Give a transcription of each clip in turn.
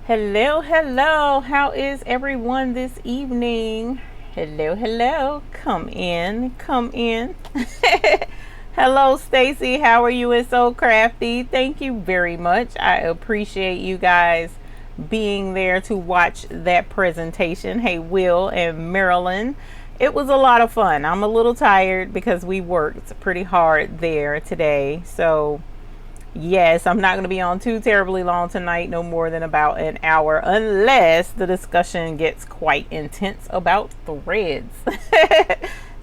Hello, how is everyone this evening? Hello, come in. Hello, Stacy, how are you? It's so crafty. Thank you very much. I appreciate you guys being there to watch that presentation. Hey, Will and Marilyn, it was a lot of fun. I'm a little tired because we worked pretty hard there today, so yes, I'm not going to be on too terribly long tonight, no more than about an hour, unless the discussion gets quite intense about threads.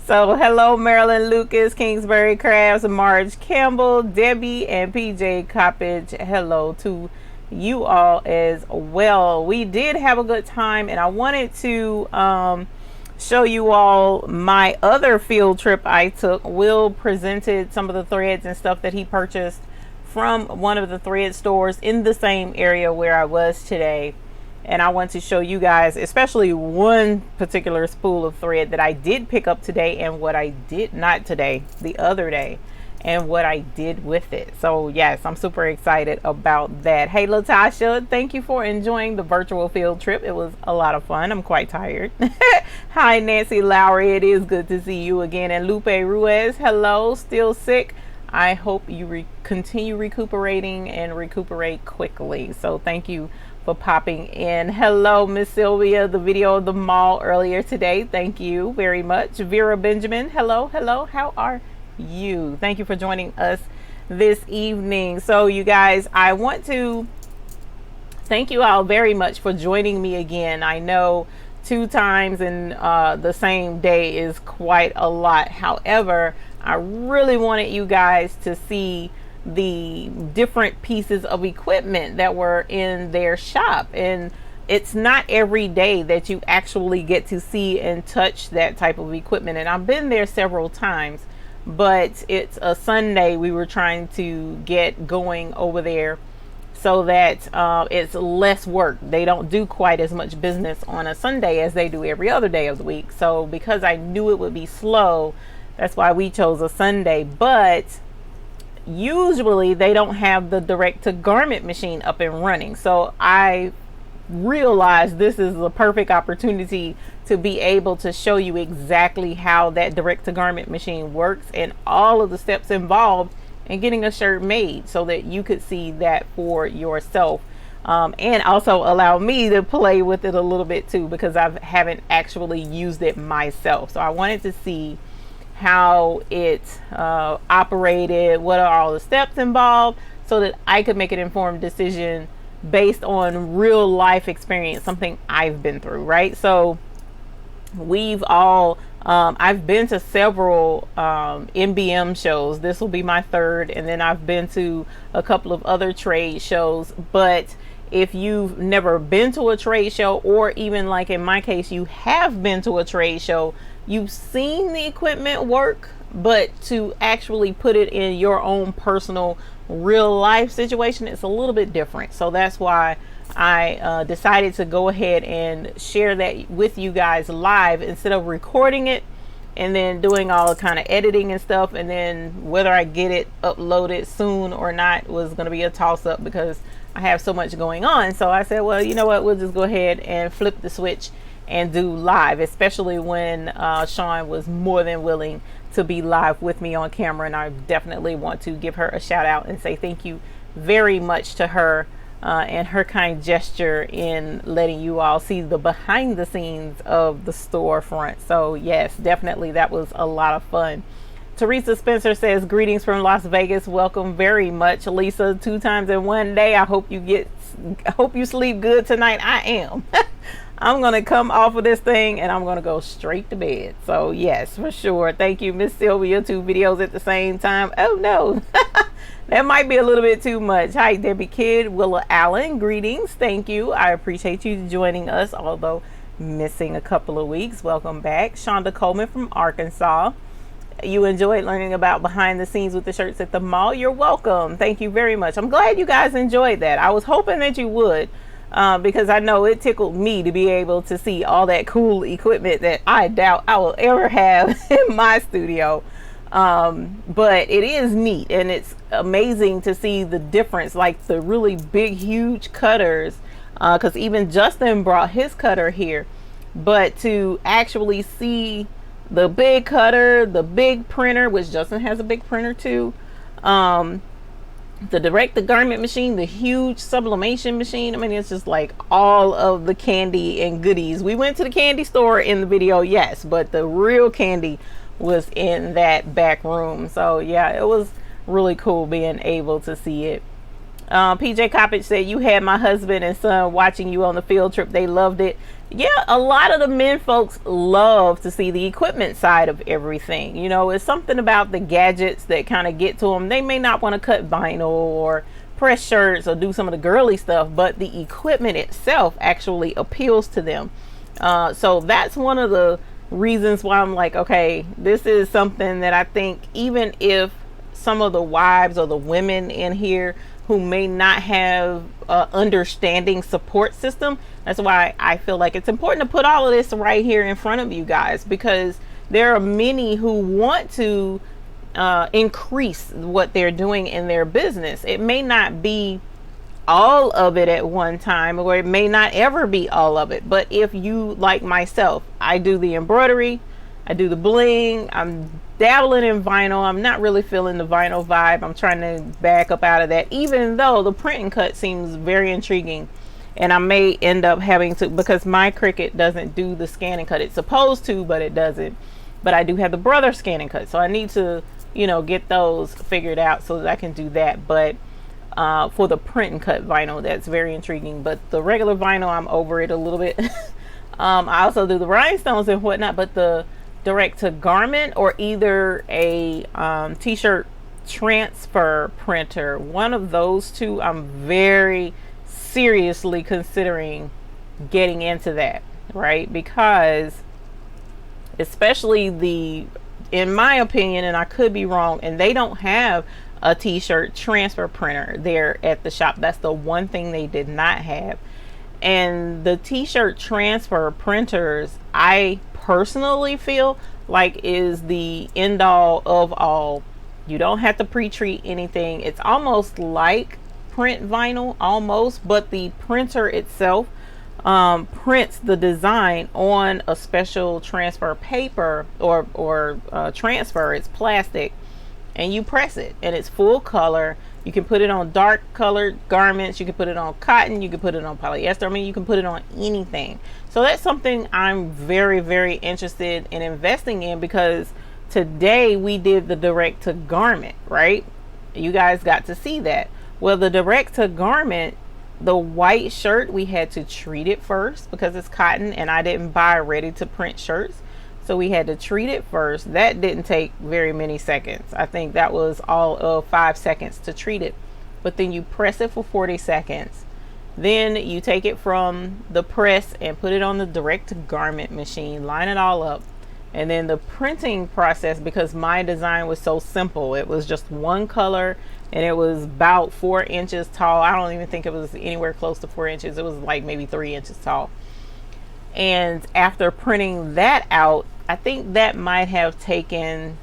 So, hello, Marilyn Lucas, Kingsbury Crafts, Marge Campbell, Debbie, and PJ Coppage. Hello to you all as well. We did have a good time, and I wanted to show you all my other field trip I took. Will presented some of the threads and stuff that he purchased from one of the thread stores in the same area where I was today, and I want to show you guys especially one particular spool of thread that I did pick up today and what I did not today, the other day, and what I did with it. So yes, I'm super excited about that. Hey Latasha, thank you for enjoying the virtual field trip. It was a lot of fun. I'm quite tired. Hi Nancy Lowry, it is good to see you again. And Lupe Ruiz, hello, still sick? I hope you continue recuperating and recuperate quickly. So thank you for popping in. Hello, Miss Sylvia, the video of the mall earlier today. Thank you very much. Vera Benjamin, hello. How are you? Thank you for joining us this evening. So you guys, I want to thank you all very much for joining me again. I know 2 times in the same day is quite a lot. However, I really wanted you guys to see the different pieces of equipment that were in their shop, and it's not every day that you actually get to see and touch that type of equipment. And I've been there several times, but it's a Sunday we were trying to get going over there so that it's less work. They don't do quite as much business on a Sunday as they do every other day of the week. So because I knew it would be slow, that's why we chose a Sunday. But usually they don't have the direct to garment machine up and running. So I realized this is the perfect opportunity to be able to show you exactly how that direct to garment machine works and all of the steps involved in getting a shirt made, so that you could see that for yourself. And also allow me to play with it a little bit too, because I haven't actually used it myself. So I wanted to see how it operated, what are all the steps involved, so that I could make an informed decision based on real life experience, something I've been through, right? So we've all I've been to several MBM shows. This will be my 3rd, and then I've been to a couple of other trade shows. But if you've never been to a trade show, or even like in my case, you have been to a trade show, you've seen the equipment work, but to actually put it in your own personal real life situation, it's a little bit different. So that's why I decided to go ahead and share that with you guys live, instead of recording it and then doing all kind of editing and stuff, and then whether I get it uploaded soon or not was going to be a toss up because I have so much going on. So I said, well, you know what, we'll just go ahead and flip the switch and do live, especially when Sean was more than willing to be live with me on camera. And I definitely want to give her a shout out and say thank you very much to her and her kind gesture in letting you all see the behind the scenes of the storefront. So yes, definitely that was a lot of fun. Teresa Spencer says, greetings from Las Vegas. Welcome very much, Lisa. 2 times in one day. I hope you sleep good tonight. I am. I'm going to come off of this thing and I'm going to go straight to bed. So yes, for sure. Thank you, Miss Sylvia. 2 videos at the same time. Oh no, that might be a little bit too much. Hi, Debbie Kidd, Willa Allen. Greetings. Thank you. I appreciate you joining us, although missing a couple of weeks. Welcome back. Shonda Coleman from Arkansas. You enjoyed learning about behind the scenes with the shirts at the mall. You're welcome. Thank you very much. I'm glad you guys enjoyed that. I was hoping that you would, because I know it tickled me to be able to see all that cool equipment that I doubt I will ever have in my studio. But it is neat, and it's amazing to see the difference, like the really big, huge cutters because even Justin brought his cutter here. But to actually see the big cutter, the big printer, which Justin has a big printer too, the direct to garment machine, the huge sublimation machine. I mean, it's just like all of the candy and goodies. We went to the candy store in the video, yes, but the real candy was in that back room. So yeah, it was really cool being able to see it. PJ Coppage said, you had my husband and son watching you on the field trip. They loved it. Yeah, a lot of the men folks love to see the equipment side of everything. You know, it's something about the gadgets that kind of get to them. They may not want to cut vinyl or press shirts or do some of the girly stuff, but the equipment itself actually appeals to them. So that's one of the reasons why I'm like, okay, this is something that I think even if some of the wives or the women in here who may not have understanding support system, that's why I feel like it's important to put all of this right here in front of you guys, because there are many who want to increase what they're doing in their business. It may not be all of it at one time, or it may not ever be all of it, but if you, like myself, I do the embroidery, I do the bling, I'm dabbling in vinyl. I'm not really feeling the vinyl vibe. I'm trying to back up out of that, even though the print and cut seems very intriguing. And I may end up having to, because my Cricut doesn't do the scan and cut. It's supposed to, but it doesn't. But I do have the Brother scan and cut, so I need to, you know, get those figured out so that I can do that. But for the print and cut vinyl, that's very intriguing. But the regular vinyl, I'm over it a little bit. I also do the rhinestones and whatnot, but the direct to garment or either a t-shirt transfer printer, one of those two, I'm very seriously considering getting into that, right? Because especially the, in my opinion, and I could be wrong, and they don't have a t-shirt transfer printer there at the shop. That's the one thing they did not have. And the t-shirt transfer printers, I personally feel like is the end all of all. You don't have to pre-treat anything. It's almost like print vinyl almost, but the printer itself prints the design on a special transfer paper or transfer. It's plastic, and you press it, and it's full color. You can put it on dark colored garments, you can put it on cotton, you can put it on polyester. I mean, you can put it on anything. So that's something I'm very, very interested in investing in, because today we did the direct to garment, right? You guys got to see that. Well, the direct to garment, the white shirt, we had to treat it first because it's cotton, and I didn't buy ready to print shirts. So we had to treat it first. That didn't take very many seconds. I think that was all of 5 seconds to treat it. But then you press it for 40 seconds. Then you take it from the press and put it on the direct to garment machine, line it all up. And then the printing process, because my design was so simple, it was just one color and it was about 4 inches tall. I don't even think it was anywhere close to 4 inches. It was like maybe 3 inches tall. And after printing that out, I think that might have taken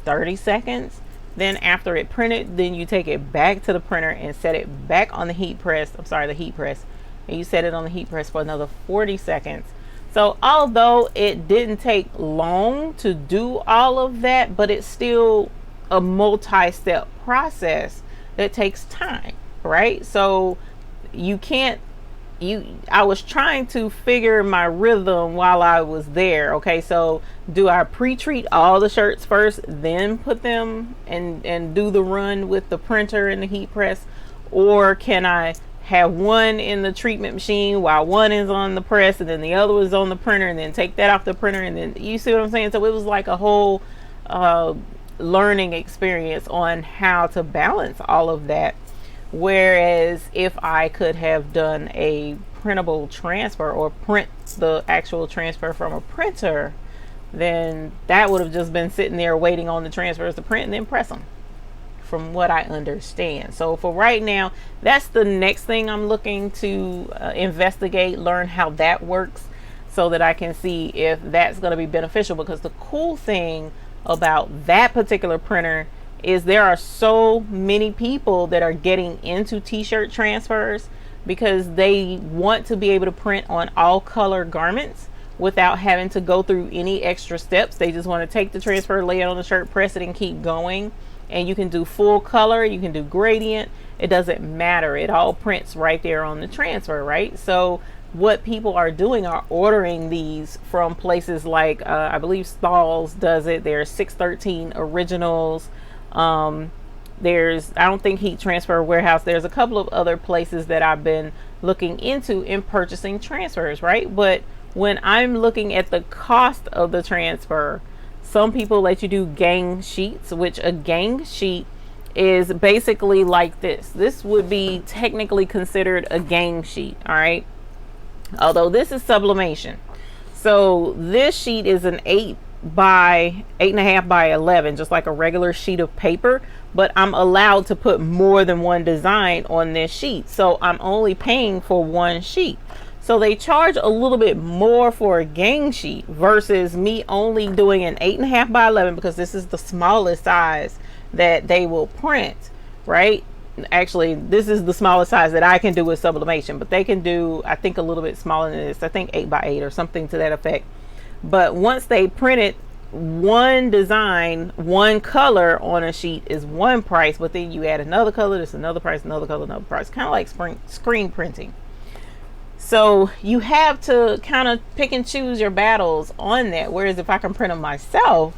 30 seconds. Then after it printed, then you take it back to the printer and set it back on the heat press. I'm sorry, the heat press. And you set it on the heat press for another 40 seconds. So although it didn't take long to do all of that, but it's still a multi-step process that takes time, right? So you can't, I was trying to figure my rhythm while I was there. Okay, so do I pre-treat all the shirts first, then put them and do the run with the printer and the heat press? Or can I have one in the treatment machine while one is on the press and then the other is on the printer, and then take that off the printer, and then, you see what I'm saying? So it was like a whole learning experience on how to balance all of that. Whereas if I could have done a printable transfer or print the actual transfer from a printer, then that would have just been sitting there waiting on the transfers to print and then press them, from what I understand. So for right now, that's the next thing I'm looking to investigate, learn how that works, so that I can see if that's going to be beneficial. Because the cool thing about that particular printer is there are so many people that are getting into t-shirt transfers because they want to be able to print on all color garments without having to go through any extra steps. They just want to take the transfer, lay it on the shirt, press it, and keep going. And you can do full color, you can do gradient, it doesn't matter. It all prints right there on the transfer, right? So what people are doing are ordering these from places like I believe Stalls does it. There's 613 Originals. There's, I don't think Heat Transfer Warehouse. There's a couple of other places that I've been looking into in purchasing transfers, right? But when I'm looking at the cost of the transfer, some people let you do gang sheets, which a gang sheet is basically like this. This would be technically considered a gang sheet, all right? Although this is sublimation. So this sheet is an 8.5 by 11, just like a regular sheet of paper, but I'm allowed to put more than one design on this sheet. So I'm only paying for one sheet. So they charge a little bit more for a gang sheet versus me only doing an 8.5 by 11, because this is the smallest size that they will print, right? Actually, this is the smallest size that I can do with sublimation, but they can do, I think, a little bit smaller than this. I think 8 by 8 or something to that effect. But once they print it, one design, one color on a sheet is one price, but then you add another color, there's another price, another color, another price, kind of like screen printing. So you have to kind of pick and choose your battles on that. Whereas if I can print them myself,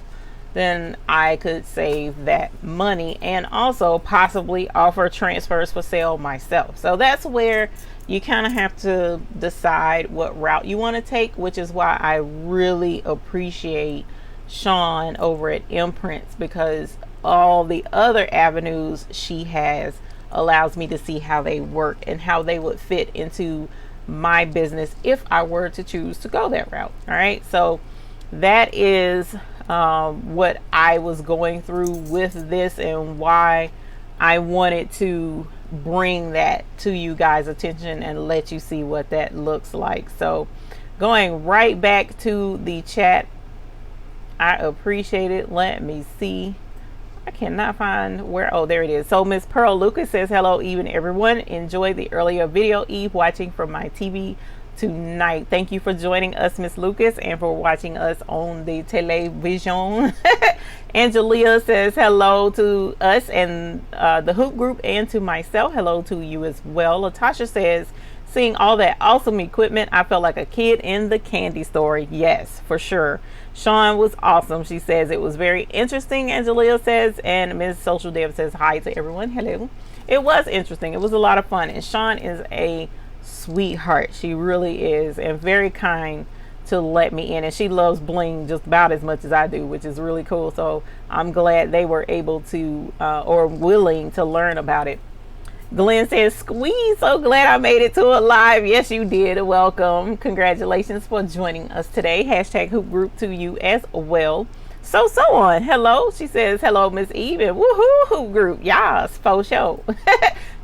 then I could save that money and also possibly offer transfers for sale myself. So that's where you kind of have to decide what route you want to take, which is why I really appreciate Sean over at Imprints, because all the other avenues she has allows me to see how they work and how they would fit into my business if I were to choose to go that route. All right, so that is what I was going through with this and why I wanted to bring that to you guys' attention and let you see what that looks like. So going right back to the chat, I appreciate it. Let me see. I cannot find where. Oh, there it is. So Miss Pearl Lucas says, hello, Eve and everyone. Enjoy the earlier video, Eve, watching from my TV tonight. Thank you for joining us, Miss Lucas, and for watching us on the television. Angelia says hello to us and the Hoop Group, and to myself. Hello to you as well. Latasha says, seeing all that awesome equipment, I felt like a kid in the candy store. Yes, for sure. Sean was awesome. She says it was very interesting, Angelia says, and Ms. Social Dev says hi to everyone. Hello. It was interesting. It was a lot of fun, and Sean is a sweetheart. She really is, and very kind to let me in, and she loves bling just about as much as I do, which is really cool. So I'm glad they were able to or willing to learn about it. Glenn says, squeeze, so glad I made it to a live. Yes, you did. Welcome. Congratulations for joining us today. Hashtag Hoop Group to you as well. So on. Hello. She says, hello, Miss Eve, and woohoo, Hoop Group. Yes, faux show.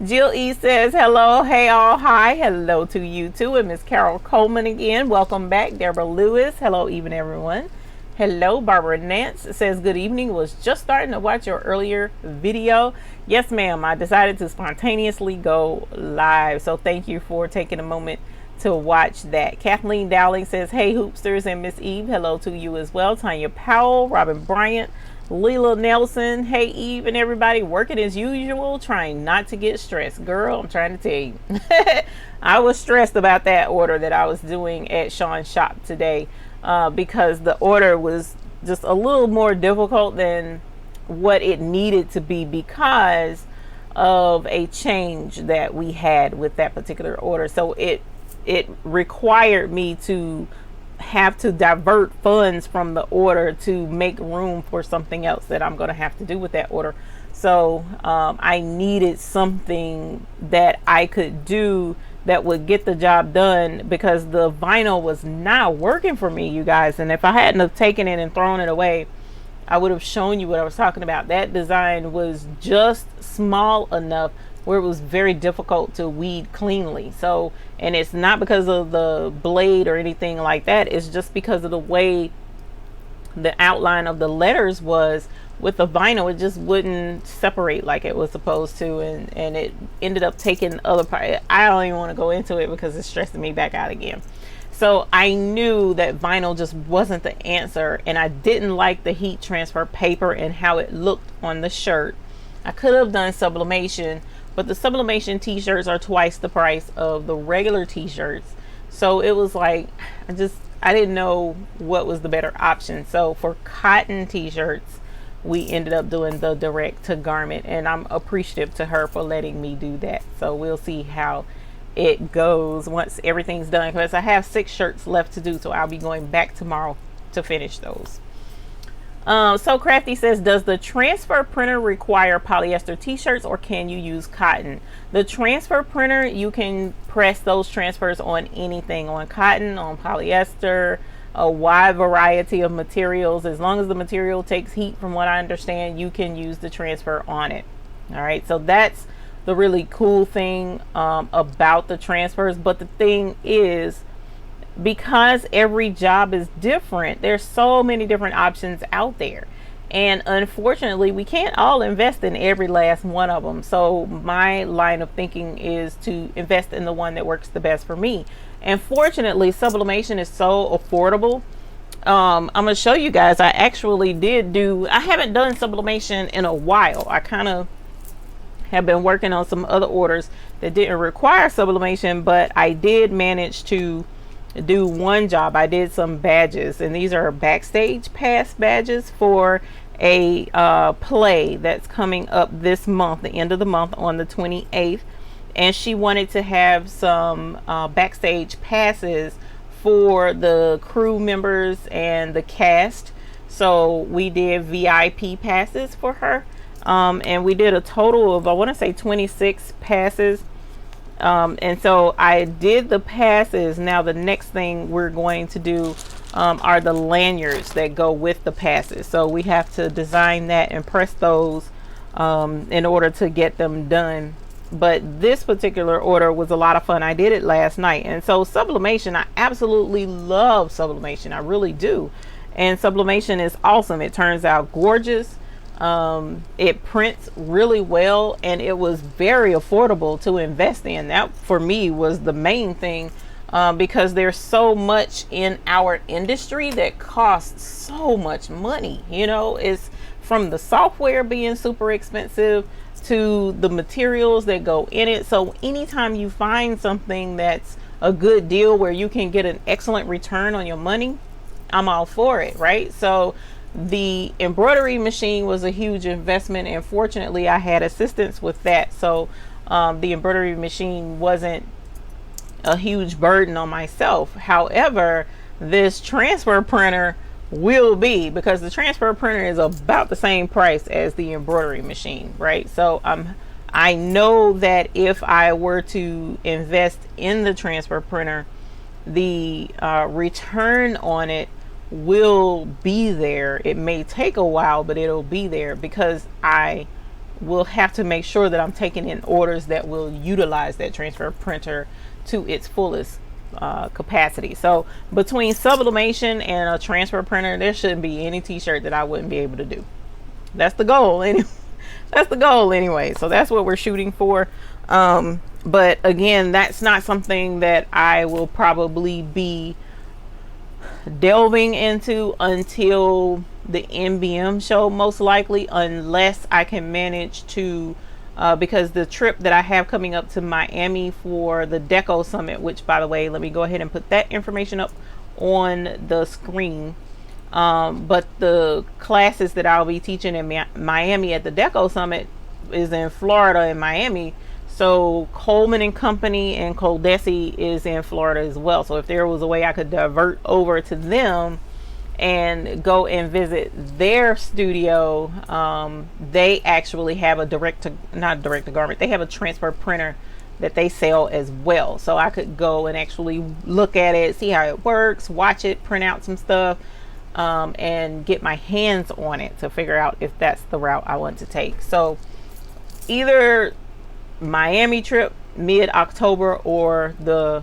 Jill E says, hello. Hey, all. Hi. Hello to you too. And Miss Carol Coleman again. Welcome back. Deborah Lewis. Hello, even everyone. Hello. Barbara Nance says, good evening. Was just starting to watch your earlier video. Yes, ma'am. I decided to spontaneously go live. So thank you for taking a moment to watch that. Kathleen Dowling says, hey, Hoopsters and Miss Eve. Hello to you as well. Tanya Powell, Robin Bryant, Leela Nelson. Hey, Eve and everybody. Working as usual, trying not to get stressed. Girl, I'm trying to tell you. I was stressed about that order that I was doing at Sean's shop today. Because the order was just a little more difficult than what it needed to be because of a change that we had with that particular order. So it required me to have to divert funds from the order to make room for something else that I'm going to have to do with that order. So I needed something that I could do that would get the job done, because the vinyl was not working for me, you guys. And if I hadn't have taken it and thrown it away, I would have shown you what I was talking about. That design was just small enough where it was very difficult to weed cleanly. So, and it's not because of the blade or anything like that. It's just because of the way the outline of the letters was, with the vinyl, it just wouldn't separate like it was supposed to, and it ended up taking other part. I don't even want to go into it because it's stressing me back out again. So I knew that vinyl just wasn't the answer, and I didn't like the heat transfer paper and how it looked on the shirt. I could have done sublimation, but the sublimation t-shirts are twice the price of the regular t-shirts. So it was like, I didn't know what was the better option. So for cotton t-shirts, we ended up doing the direct to garment, and I'm appreciative to her for letting me do that. So we'll see how it goes once everything's done, because I have 6 shirts left to do, so I'll be going back tomorrow to finish those. So Crafty says, does the transfer printer require polyester t-shirts, or can you use cotton? The transfer printer, you can press those transfers on anything, on cotton, on polyester, a wide variety of materials. As long as the material takes heat, from what I understand, you can use the transfer on it. All right, so that's the really cool thing about the transfers. But the thing is, because every job is different, there's so many different options out there, and unfortunately we can't all invest in every last one of them. So my line of thinking is to invest in the one that works the best for me. And fortunately, sublimation is so affordable. I'm gonna show you guys, I actually I haven't done sublimation in a while. I kind of have been working on some other orders that didn't require sublimation, but I did manage to do one job. I did some badges, and these are backstage pass badges for a play that's coming up this month, the end of the month, on the 28th. And she wanted to have some backstage passes for the crew members and the cast, so we did VIP passes for her, and we did a total of, I want to say, 26 passes. And so I did the passes. Now the next thing we're going to do are the lanyards that go with the passes. So we have to design that and press those in order to get them done. But this particular order was a lot of fun. I did it last night. And so sublimation, I absolutely love sublimation. I really do. And sublimation is awesome. It turns out gorgeous. It prints really well, and it was very affordable to invest in. That for me was the main thing, because there's so much in our industry that costs so much money. You know, it's from the software being super expensive to the materials that go in it. So anytime you find something that's a good deal where you can get an excellent return on your money, I'm all for it, right? So the embroidery machine was a huge investment, and fortunately I had assistance with that. So the embroidery machine wasn't a huge burden on myself. However, this transfer printer will be, because the transfer printer is about the same price as the embroidery machine, right? So I know that if I were to invest in the transfer printer, the return on it will be there. It may take a while, but it'll be there, because I will have to make sure that I'm taking in orders that will utilize that transfer printer to its fullest capacity. So between sublimation and a transfer printer, there shouldn't be any t-shirt that I wouldn't be able to do. That's the goal anyway. That's the goal anyway. So that's what we're shooting for. But again, that's not something that I will probably be delving into until the NBM show, most likely, unless I can manage to because the trip that I have coming up to Miami for the Deco Summit, which, by the way, let me go ahead and put that information up on the screen. But the classes that I'll be teaching in Miami at the Deco Summit is in Florida and Miami. So Coleman and Company and Coldesi is in Florida as well. So if there was a way I could divert over to them and go and visit their studio, they actually have a not direct to garment, they have a transfer printer that they sell as well. So I could go and actually look at it, see how it works, watch it, print out some stuff, and get my hands on it to figure out if that's the route I want to take. So either Miami trip mid-October or the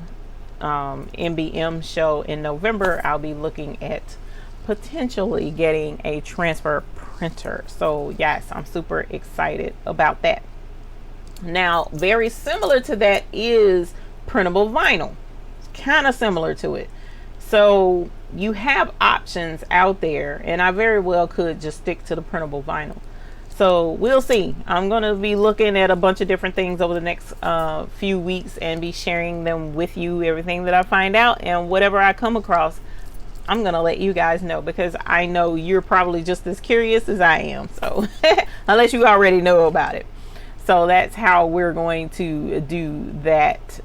NBM show in November, I'll be looking at potentially getting a transfer printer. So yes, I'm super excited about that. Now, very similar to that is printable vinyl. It's kind of similar to it. So you have options out there, and I very well could just stick to the printable vinyl. So we'll see. I'm going to be looking at a bunch of different things over the next few weeks and be sharing them with you, everything that I find out, and whatever I come across, I'm going to let you guys know, because I know you're probably just as curious as I am. So unless you already know about it. So that's how we're going to do that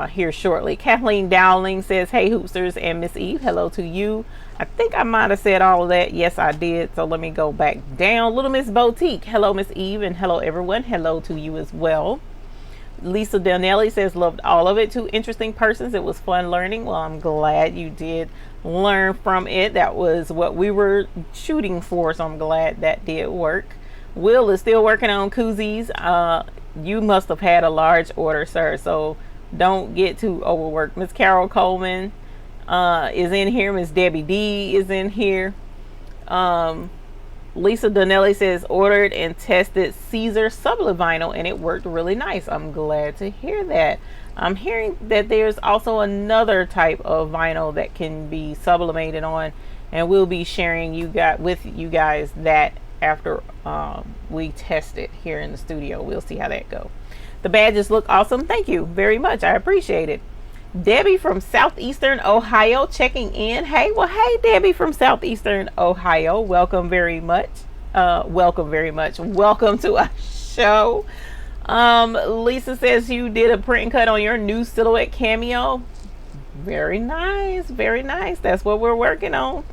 here shortly. Kathleen Dowling says, hey Hoopsters and Miss Eve, hello to you. I think I might have said all of that. Yes, I did. So let me go back down. Little Miss Boutique, hello Miss Eve, and hello everyone. Hello to you as well. Lisa Donnelly says, loved all of it. Two interesting persons. It was fun learning. Well, I'm glad you did learn from it. That was what we were shooting for. So I'm glad that did work. Will is still working on koozies. You must have had a large order, sir. So don't get too overworked. Miss Carol Coleman is in here. Miss Debbie D is in here. Lisa Donnelly says, ordered and tested Caesar Sublimation vinyl and it worked really nice. I'm glad to hear that. I'm hearing that there's also another type of vinyl that can be sublimated on, and we'll be sharing with you guys that after we test it here in the studio. We'll see how that goes. The badges look awesome. Thank you very much. I appreciate it. Debbie from Southeastern Ohio checking in. Hey, well, hey, Debbie from Southeastern Ohio. Welcome very much. Welcome very much. Welcome to our show. Lisa says you did a print and cut on your new silhouette cameo. Very nice. Very nice. That's what we're working on.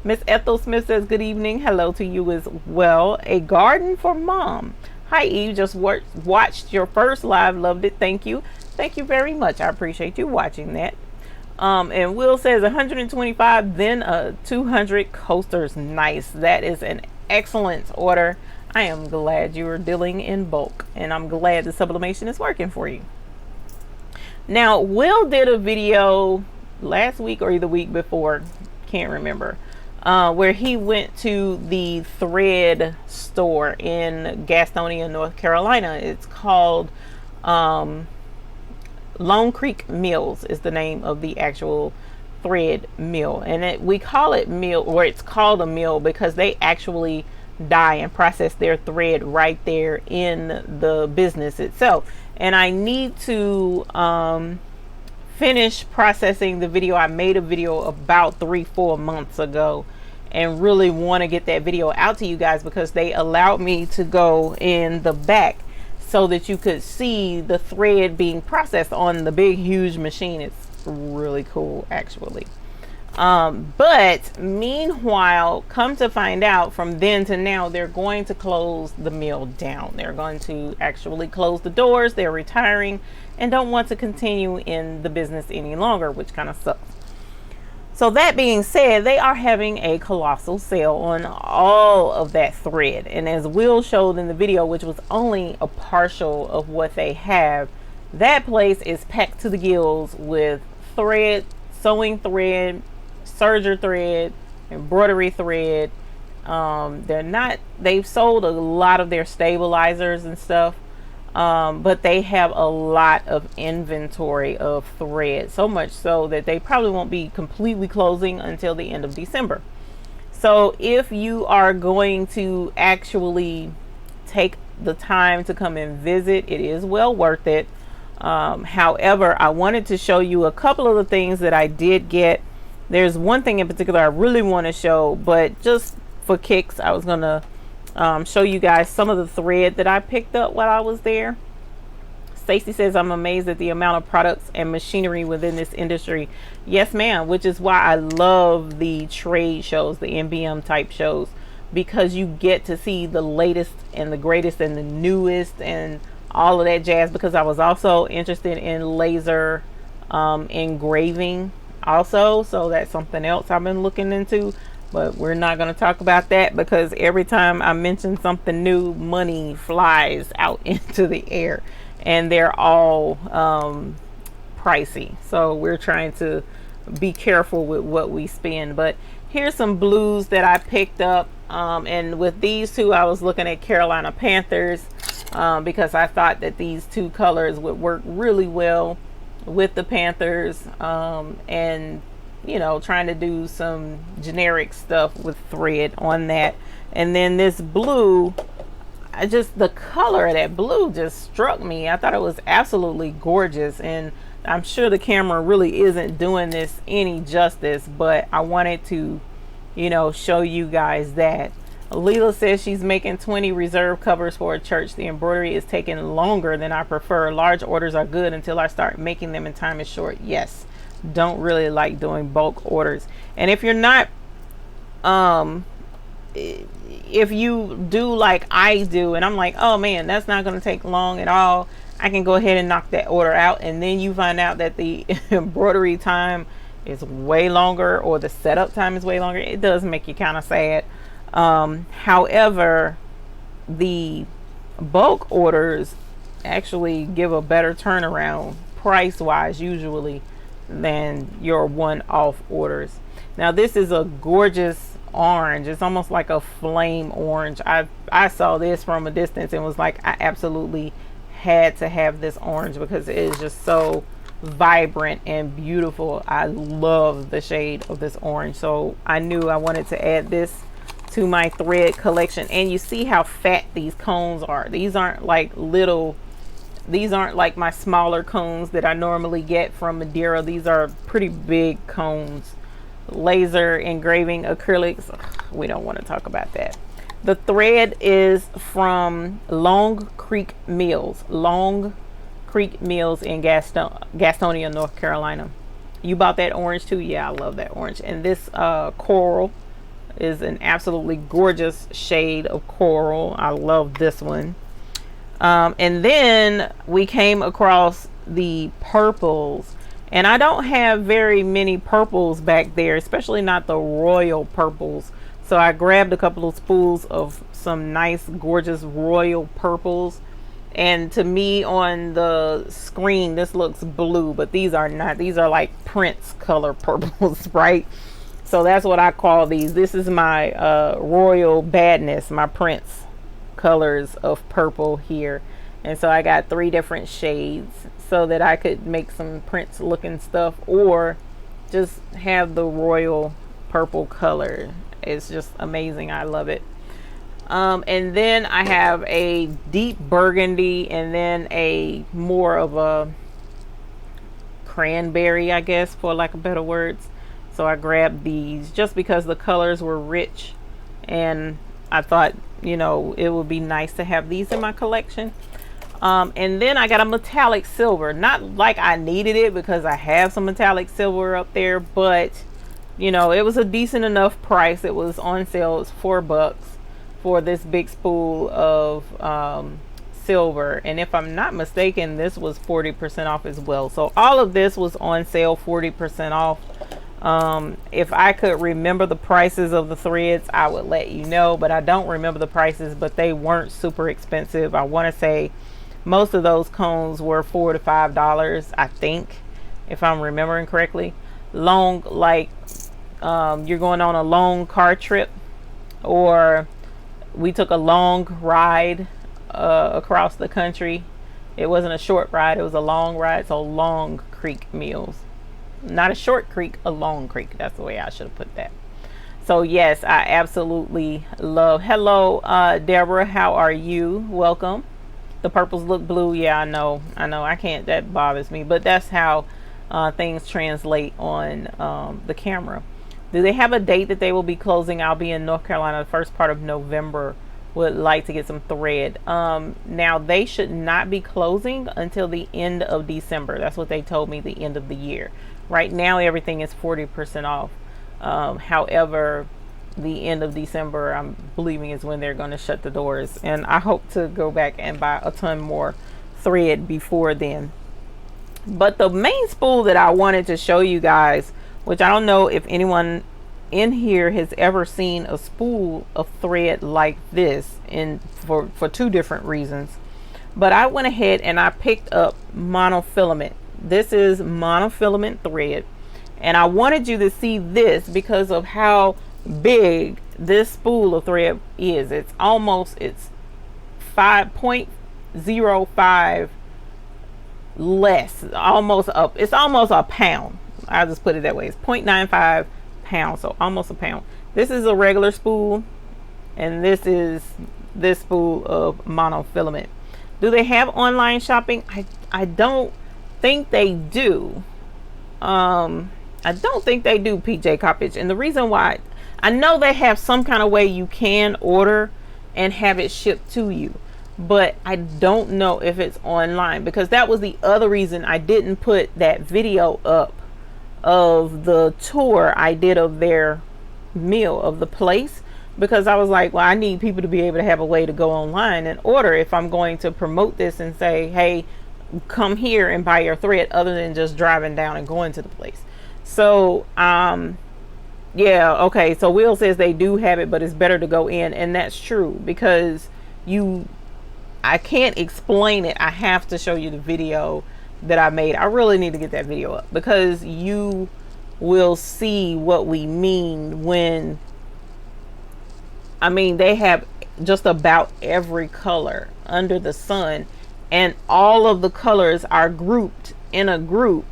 Miss Ethel Smith says, good evening. Hello to you as well. A garden for mom. Hi, Eve. Just watched your first live. Loved it. Thank you. Thank you very much. I appreciate you watching that. And Will says 125, then 200 coasters. Nice. That is an excellent order. I am glad you are dealing in bulk, and I'm glad the sublimation is working for you. Now, Will did a video last week or the week before, can't remember, where he went to the thread store in Gastonia, North Carolina. It's called Lone Creek Mills is the name of the actual thread mill, and we call it mill, or it's called a mill because they actually dye and process their thread right there in the business itself. And I need to finish processing the video. I made a video about 3-4 months ago and really want to get that video out to you guys because they allowed me to go in the back so that you could see the thread being processed on the big huge machine. It's really cool actually. But meanwhile, come to find out, from then to now, they're going to close the mill down. They're going to actually close the doors. They're retiring and don't want to continue in the business any longer, which kind of sucks. So that being said, they are having a colossal sale on all of that thread. And as Will showed in the video, which was only a partial of what they have, that place is packed to the gills with thread, sewing thread, serger thread, embroidery thread. They've sold a lot of their stabilizers and stuff, but they have a lot of inventory of thread, so much so that they probably won't be completely closing until the end of December. So if you are going to actually take the time to come and visit, it is well worth it. However, I wanted to show you a couple of the things that I did get. There's one thing in particular I really want to show, but just for kicks, I was going to show you guys some of the thread that I picked up while I was there. Stacy says, I'm amazed at the amount of products and machinery within this industry. Yes, ma'am, which is why I love the trade shows, the MBM type shows, because you get to see the latest and the greatest and the newest and all of that jazz, because I was also interested in laser engraving also, so that's something else I've been looking into, but we're not going to talk about that because every time I mention something new, money flies out into the air and they're all pricey. So we're trying to be careful with what we spend. But here's some blues that I picked up, and with these two I was looking at Carolina Panthers, because I thought that these two colors would work really well with the Panthers, and you know, trying to do some generic stuff with thread on that. And then this blue, the color of that blue just struck me. I thought it was absolutely gorgeous, and I'm sure the camera really isn't doing this any justice, but I wanted to, you know, show you guys that. Leela says she's making 20 reserve covers for a church. The embroidery is taking longer than I prefer. Large orders are good until I start making them and time is short. Yes, don't really like doing bulk orders. And if you're not, if you do like I do, and I'm like, oh man, that's not going to take long at all, I can go ahead and knock that order out, and then you find out that the embroidery time is way longer, or the setup time is way longer, it does make you kind of sad. However, the bulk orders actually give a better turnaround price wise usually than your one-off orders. Now this is a gorgeous orange. It's almost like a flame orange. I saw this from a distance and was like, I absolutely had to have this orange because it is just so vibrant and beautiful. I love the shade of this orange, so I knew I wanted to add this to my thread collection. And you see how fat these cones are. These aren't like my smaller cones that I normally get from Madeira. These are pretty big cones. Laser engraving acrylics, we don't want to talk about that. The thread is from Long Creek Mills in Gastonia, North Carolina. You bought that orange too? Yeah, I love that orange. And this coral is an absolutely gorgeous shade of coral. I love this one. And then we came across the purples, and I don't have very many purples back there, especially not the royal purples. So I grabbed a couple of spools of some nice gorgeous royal purples, and to me on the screen this looks blue, but these are not. These are like Prince color purples, right? So that's what I call these. This is my royal badness, my Prince colors of purple here. And so I got 3 different shades so that I could make some Prince looking stuff, or just have the royal purple color. It's just amazing. I love it. And then I have a deep burgundy, and then a more of a cranberry, I guess, for lack of better words. So I grabbed these just because the colors were rich, and I thought, you know, it would be nice to have these in my collection. And then I got a metallic silver. Not like I needed it, because I have some metallic silver up there, but you know, it was a decent enough price. It was on sale. It's $4 for this big spool of silver, and if I'm not mistaken, this was 40% off as well. So all of this was on sale, 40% off. If I could remember the prices of the threads, I would let you know, but I don't remember the prices. But they weren't super expensive. I want to say most of those cones were $4 to $5, I think, if I'm remembering correctly. Long, like you're going on a long car trip, or we took a long ride across the country. It wasn't a short ride, it was a long ride. So Long Creek Mills, not a short creek, a long creek. That's the way I should have put that. So yes, I absolutely love. Hello Deborah, how are you? Welcome. The purples look blue. Yeah, I know, I can't, that bothers me, but that's how things translate on the camera. Do they have a date that they will be closing? I'll be in North Carolina the first part of November. Would like to get some thread. Now they should not be closing until the end of December. That's what they told me, the end of the year. Right now everything is 40% off. However, the end of December, I'm believing, is when they're going to shut the doors, and I hope to go back and buy a ton more thread before then. But the main spool that I wanted to show you guys, which I don't know if anyone in here has ever seen a spool of thread like this, for 2 different reasons. But I went ahead and I picked up monofilament. This is monofilament thread, And I wanted you to see this because of how big this spool of thread is. It's 5.05 less, almost up. It's almost a pound. I'll just put it that way. It's 0.95 pounds, so almost a pound. This is a regular spool, and this is this spool of monofilament. Do they have online shopping? I don't think they do. I don't think they do, PJ Coppage. And the reason why, I know they have some kind of way you can order and have it shipped to you, but I don't know if it's online, because that was the other reason I didn't put that video up of the tour I did of their mill, of the place, because I was like, well, I need people to be able to have a way to go online and order if I'm going to promote this and say, hey, come here and buy your thread, other than just driving down and going to the place. So yeah, okay, so Will says they do have it, but it's better to go in, and that's true, because I can't explain it. I have to show you the video that I made. I really need to get that video up, because you will see what we mean when, I mean, they have just about every color under the sun, and all of the colors are grouped in a group,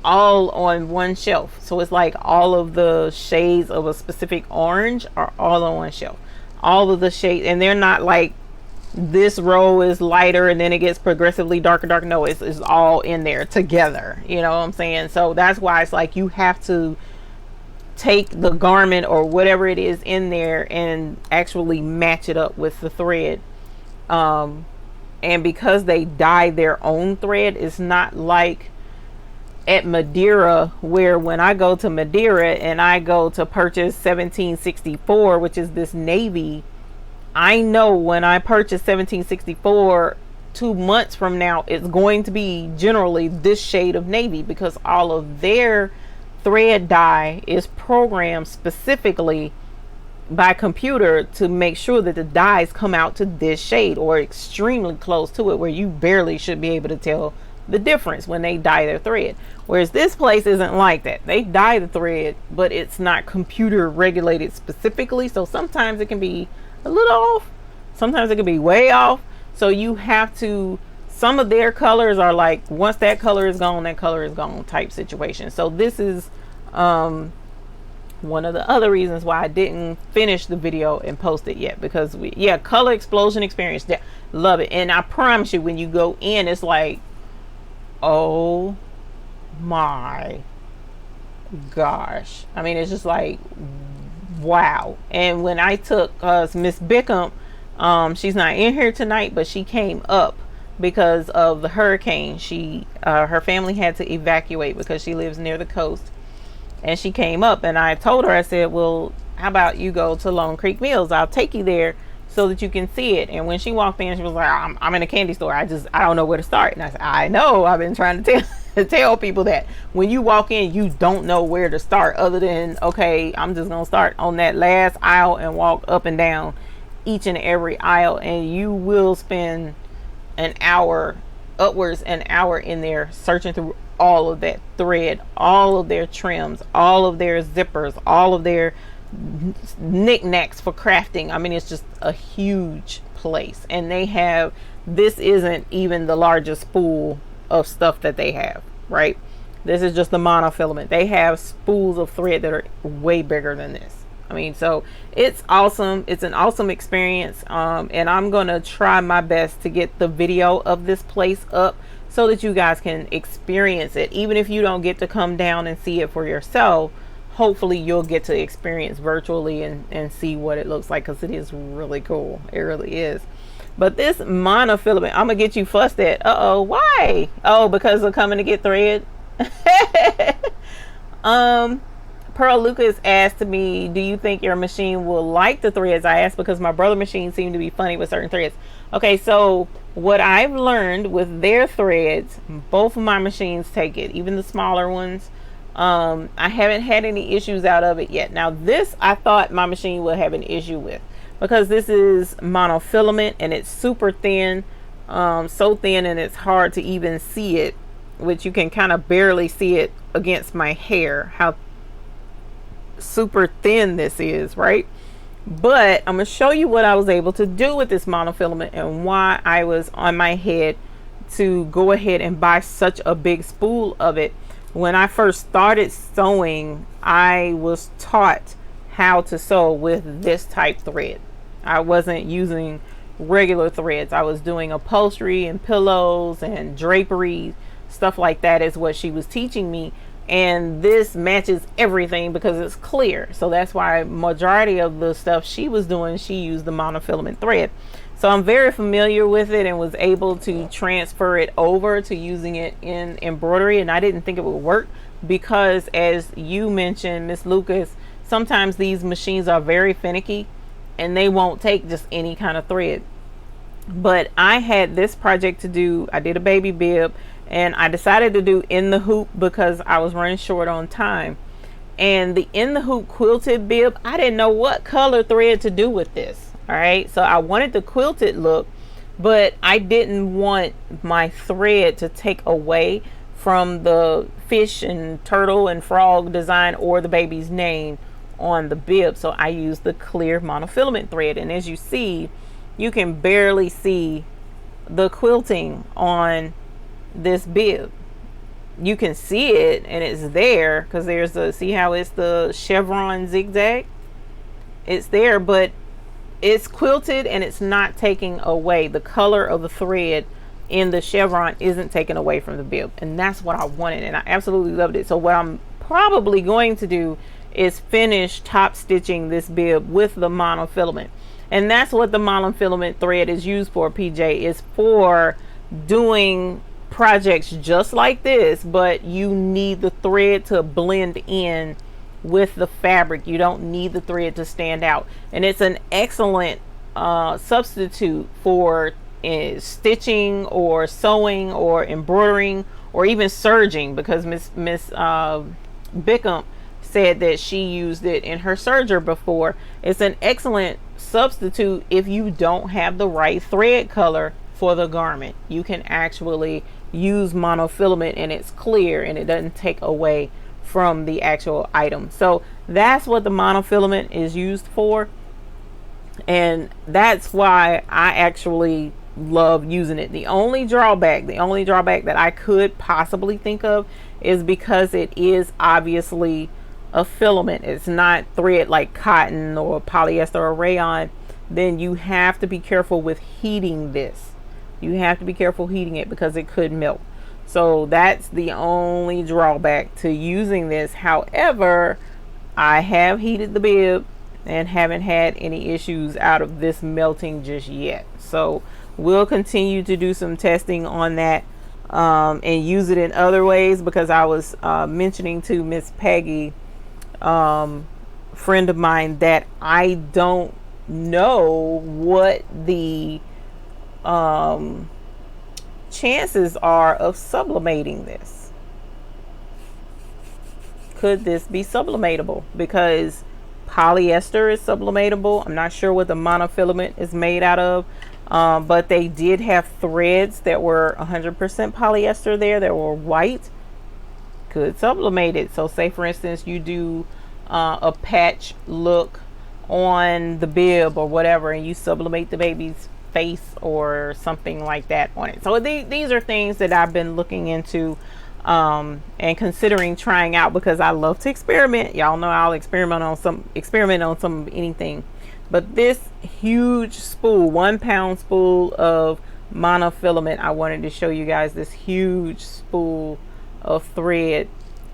all on one shelf. So it's like all of the shades of a specific orange are all on one shelf. All of the shades, and they're not like this row is lighter and then it gets progressively darker. No, it's all in there together. You know what I'm saying? So that's why it's like you have to take the garment or whatever it is in there and actually match it up with the thread. And because they dye their own thread, it's not like at Madeira, where when I go to Madeira and I go to purchase 1764, which is this navy, I know when I purchase 1764 2 months from now, it's going to be generally this shade of navy, because all of their thread dye is programmed specifically by computer to make sure that the dyes come out to this shade or extremely close to it, where you barely should be able to tell the difference when they dye their thread. Whereas this place isn't like that. They dye the thread, but it's not computer regulated specifically, so sometimes it can be a little off, sometimes it can be way off. So you have to, some of their colors are like, once that color is gone, that color is gone type situation. So this is one of the other reasons why I didn't finish the video and post it yet, because color explosion experience, love it. And I promise you, when you go in, it's like, oh my gosh, I mean, it's just like, wow. And when I took Miss Bickham, she's not in here tonight, but she came up because of the hurricane. Her family had to evacuate because she lives near the coast, and she came up, and I told her, I said, well, how about you go to Lone Creek Mills, I'll take you there so that you can see it. And when she walked in, she was like, I'm in a candy store, I don't know where to start. And I said, I know, I've been trying to tell people that when you walk in, you don't know where to start, other than, okay, I'm just gonna start on that last aisle and walk up and down each and every aisle, and you will spend an hour, upwards an hour in there searching through all of that thread, all of their trims, all of their zippers, all of their knickknacks for crafting. I mean, it's just a huge place, and they have, this isn't even the largest spool of stuff that they have, right? This is just the monofilament. They have spools of thread that are way bigger than this. I mean, so it's awesome. It's an awesome experience, and I'm gonna try my best to get the video of this place up so that you guys can experience it. Even if you don't get to come down and see it for yourself, hopefully you'll get to experience virtually and see what it looks like, because it is really cool. It really is. But this monofilament, I'm gonna get you fussed at. Why? Oh, because of coming to get thread. Pearl Lucas asked me, do you think your machine will like the threads? I asked because my brother machine seemed to be funny with certain threads. Okay, so what I've learned with their threads, both of my machines take it, even the smaller ones. I haven't had any issues out of it yet. Now this, I thought my machine would have an issue with, because this is monofilament and it's super thin, so thin, and it's hard to even see it which you can kind of barely see it against my hair, how super thin this is, right? But I'm going to show you what I was able to do with this monofilament and why I was on my head to go ahead and buy such a big spool of it. When I first started sewing, I was taught how to sew with this type thread. I wasn't using regular threads. I was doing upholstery and pillows and drapery, stuff like that is what she was teaching me. And this matches everything because it's clear. So that's why majority of the stuff she was doing, she used the monofilament thread. So I'm very familiar with it and was able to transfer it over to using it in embroidery. And I didn't think it would work because, as you mentioned, Miss Lucas, sometimes these machines are very finicky and they won't take just any kind of thread. But I had this project to do. I did a baby bib and I decided to do in the hoop because I was running short on time. And the in the hoop quilted bib, I didn't know what color thread to do with this. All right, so I wanted the quilted look, but I didn't want my thread to take away from the fish and turtle and frog design or the baby's name on the bib. So I used the clear monofilament thread, and as you see, you can barely see the quilting on this bib. You can see it and it's there because there's a, see how it's the chevron zigzag, it's there, but it's quilted and it's not taking away the color of the thread in the chevron, isn't taken away from the bib, and that's what I wanted, and I absolutely loved it. So what I'm probably going to do is finish top stitching this bib with the monofilament, and that's what the monofilament thread is used for, PJ, is for doing projects just like this, but you need the thread to blend in with the fabric. You don't need the thread to stand out, and it's an excellent substitute for stitching or sewing or embroidering or even serging, because Miss Bickham said that she used it in her serger before. It's an excellent substitute if you don't have the right thread color for the garment. You can actually use monofilament and it's clear and it doesn't take away from the actual item. So that's what the monofilament is used for, and that's why I actually love using it. The only drawback that I could possibly think of is because it is obviously a filament, it's not thread like cotton or polyester or rayon. Then you have to be careful with heating this. You have to be careful heating it because it could melt. So that's the only drawback to using this. However, I have heated the bib and haven't had any issues out of this melting just yet. So we'll continue to do some testing on that and use it in other ways, because I was mentioning to Miss Peggy, friend of mine, that I don't know what the chances are of sublimating this. Could this be sublimatable? Because polyester is sublimatable. I'm not sure what the monofilament is made out of, but they did have threads that were 100% polyester there that were white. Could sublimate it. So say for instance you do a patch look on the bib or whatever, and you sublimate the baby's face or something like that on it. So these are things that I've been looking into and considering trying out, because I love to experiment. Y'all know I'll experiment on some anything. But this huge spool, 1 pound spool of monofilament, I wanted to show you guys this huge spool of thread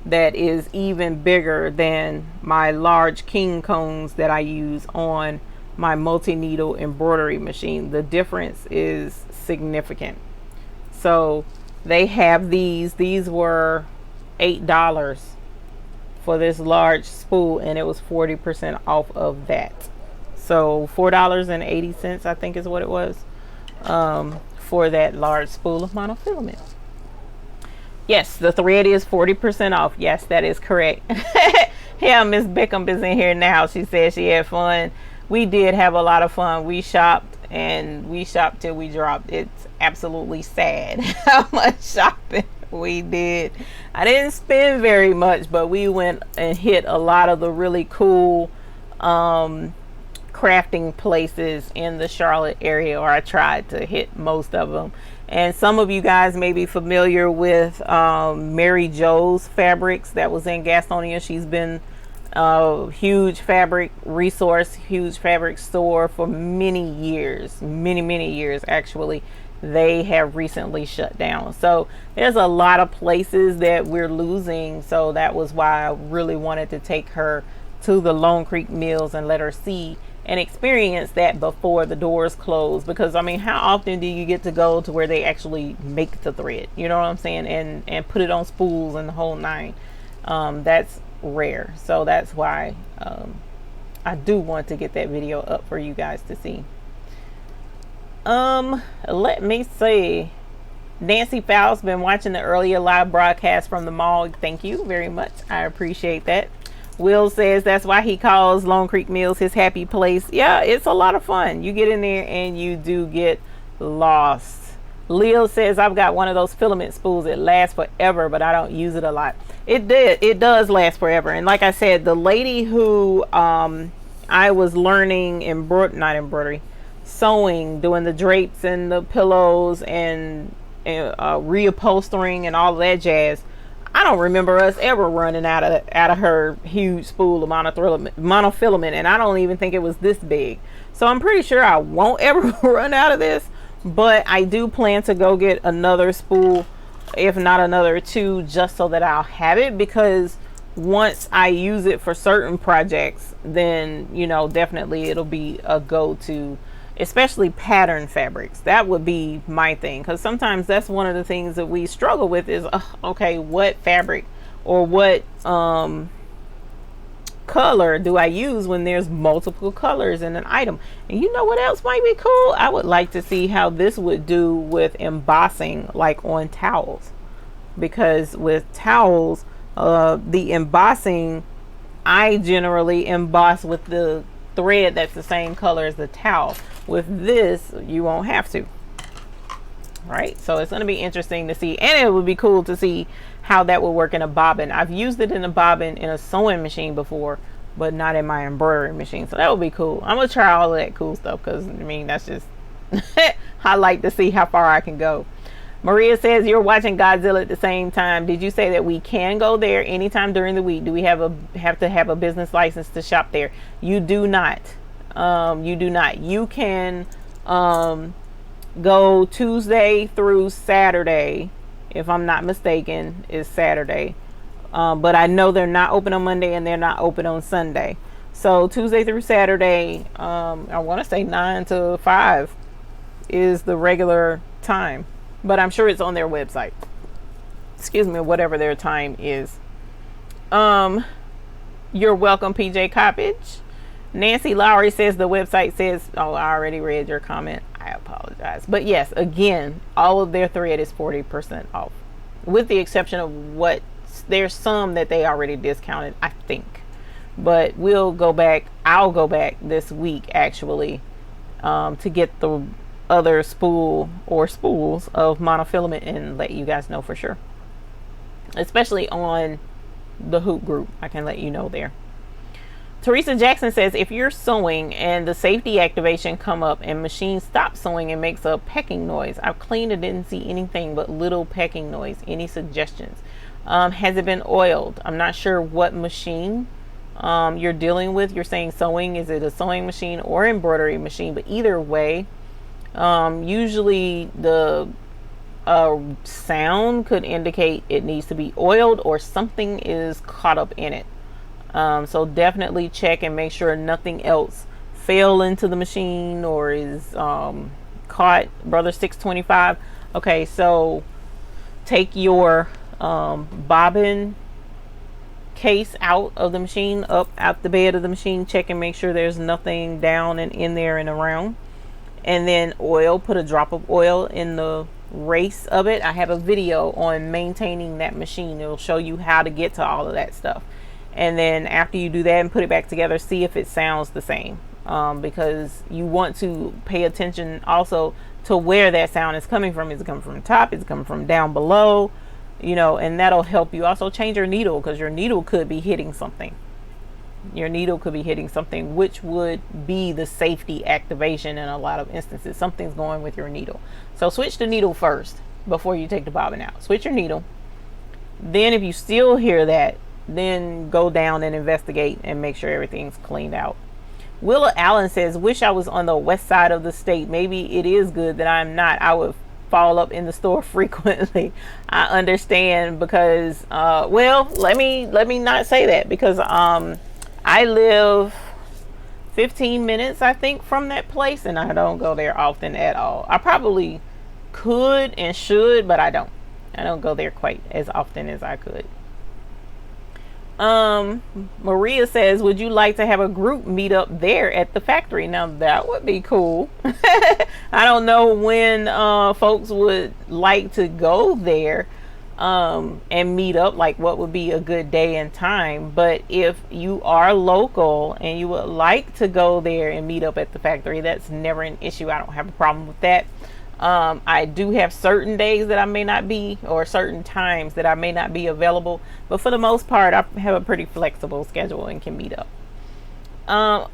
that is even bigger than my large king cones that I use on my multi-needle embroidery machine. The difference is significant. So they have these were $8 for this large spool, and it was 40% off of that. So $4.80 I think is what it was for that large spool of monofilament. Yes, the thread is 40% off. Yes, that is correct. Yeah, Miss Bickham is in here now. She said she had fun. We did have a lot of fun. We shopped and we shopped till we dropped. It's absolutely sad how much shopping We did. I didn't spend very much, but we went and hit a lot of the really cool crafting places in the Charlotte area, or I tried to hit most of them. And some of you guys may be familiar with Mary Jo's Fabrics that was in Gastonia. She's been a huge fabric resource, huge fabric store for many years, many years actually. They have recently shut down. So there's a lot of places that we're losing. So that was why I really wanted to take her to the Lone Creek Mills and let her see and experience that before the doors close. Because I mean, how often do you get to go to where they actually make the thread, you know what I'm saying, and put it on spools and the whole nine? That's rare. So that's why I do want to get that video up for you guys to see. Let me see. Nancy Fowles been watching the earlier live broadcast from the mall. Thank you very much, I appreciate that. Will says that's why he calls Lone Creek Mills his happy place. Yeah, it's a lot of fun. You get in there and you do get lost. Leo says I've got one of those filament spools. It lasts forever, but I don't use it a lot. It does last forever. And like I said, the lady who I was learning sewing, doing the drapes and the pillows and reupholstering and all of that jazz, I don't remember us ever running out of her huge spool of monofilament, and I don't even think it was this big. So I'm pretty sure I won't ever run out of this, but I do plan to go get another spool, if not another two, just so that I'll have it, because once I use it for certain projects, then, you know, definitely it'll be a go-to, especially pattern fabrics. That would be my thing, because sometimes that's one of the things that we struggle with is okay, what fabric or what color do I use when there's multiple colors in an item? And you know what else might be cool? I would like to see how this would do with embossing, like on towels, because with towels, the embossing, I generally emboss with the thread that's the same color as the towel. With this, you won't have to, right? So it's going to be interesting to see, and it would be cool to see how that will work in a bobbin. I've used it in a bobbin in a sewing machine before, but not in my embroidery machine. So that would be cool. I'm gonna try all of that cool stuff, because I mean, that's just I like to see how far I can go. Maria says you're watching Godzilla at the same time. Did you say that we can go there anytime during the week? Do we have to have a business license to shop there? You do not. You do not. You can go Tuesday through Saturday, if I'm not mistaken, is Saturday. But I know they're not open on Monday and they're not open on Sunday. So Tuesday through Saturday, I want to say 9 to 5 is the regular time, but I'm sure it's on their website. Excuse me, whatever their time is. You're welcome, PJ Coppage. Nancy Lowry says the website says, oh, I already read your comment. I apologize. But yes, again, all of their thread is 40% off, with the exception of what there's some that they already discounted, I think. But we'll go back. I'll go back this week actually to get the other spool or spools of monofilament and let you guys know for sure. Especially on the hoop group, I can let you know there. Teresa Jackson says if you're sewing and the safety activation come up and machine stops sewing and makes a pecking noise. I've cleaned and didn't see anything but little pecking noise. Any suggestions? Has it been oiled? I'm not sure what machine you're dealing with. You're saying sewing. Is it a sewing machine or embroidery machine? But either way, usually the sound could indicate it needs to be oiled or something is caught up in it. So definitely check and make sure nothing else fell into the machine or is caught. Brother 625. Okay, so take your bobbin case out of the machine, out the bed of the machine. Check and make sure there's nothing down and in there and around. And then put a drop of oil in the race of it. I have a video on maintaining that machine. It'll show you how to get to all of that stuff. And then after you do that and put it back together, see if it sounds the same, because you want to pay attention also to where that sound is coming from. Is it coming from the top? Is it coming from down below? you know, and that'll help you. Also change your needle, because your needle could be hitting something. Your needle could be hitting something, which would be the safety activation in a lot of instances. Something's going with your needle. So switch the needle first before you take the bobbin out. Switch your needle. Then if you still hear that, then go down and investigate and make sure everything's cleaned out. Willa Allen says, wish I was on the west side of the state. Maybe it is good that I'm not. I would fall up in the store frequently. I understand, because well, let me not say that, because I live 15 minutes, I think, from that place, and I don't go there often at all. I probably could and should, but I don't go there quite as often as I could. Maria says, would you like to have a group meet up there at the factory? Now that would be cool. I don't know when folks would like to go there and meet up, like what would be a good day and time. But if you are local and you would like to go there and meet up at the factory, that's never an issue. I don't have a problem with that. I do have certain days that I may not be, or certain times that I may not be available, but for the most part I have a pretty flexible schedule and can meet up.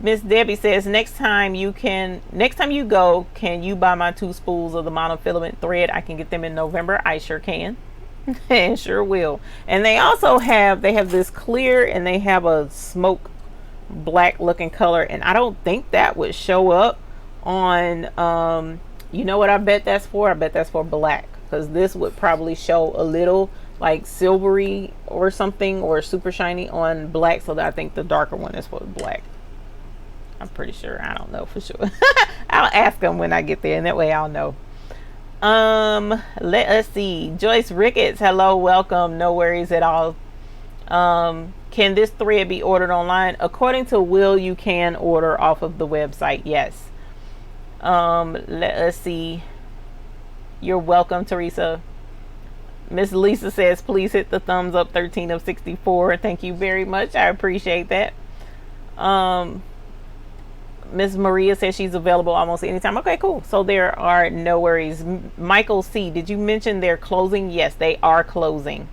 Miss Debbie says, next time you go, can you buy my 2 spools of the monofilament thread? I can get them in November. I sure can. And sure will. And they also have this clear, and they have a smoke black looking color, and I don't think that would show up on you know what I bet that's for? I bet that's for black, because this would probably show a little like silvery or something, or super shiny on black, so that I think the darker one is for black. I'm pretty sure. I don't know for sure. I'll ask them when I get there, and that way I'll know. Let us see. Joyce Ricketts, hello, welcome. No worries at all. Can this thread be ordered online? According to Will, you can order off of the website, yes. Let us see. You're welcome, Teresa. Miss Lisa says, please hit the thumbs up, 13 of 64. Thank you very much. I appreciate that. Miss Maria says she's available almost anytime. Okay, cool. So there are no worries. Michael C, did you mention they're closing? Yes, they are closing.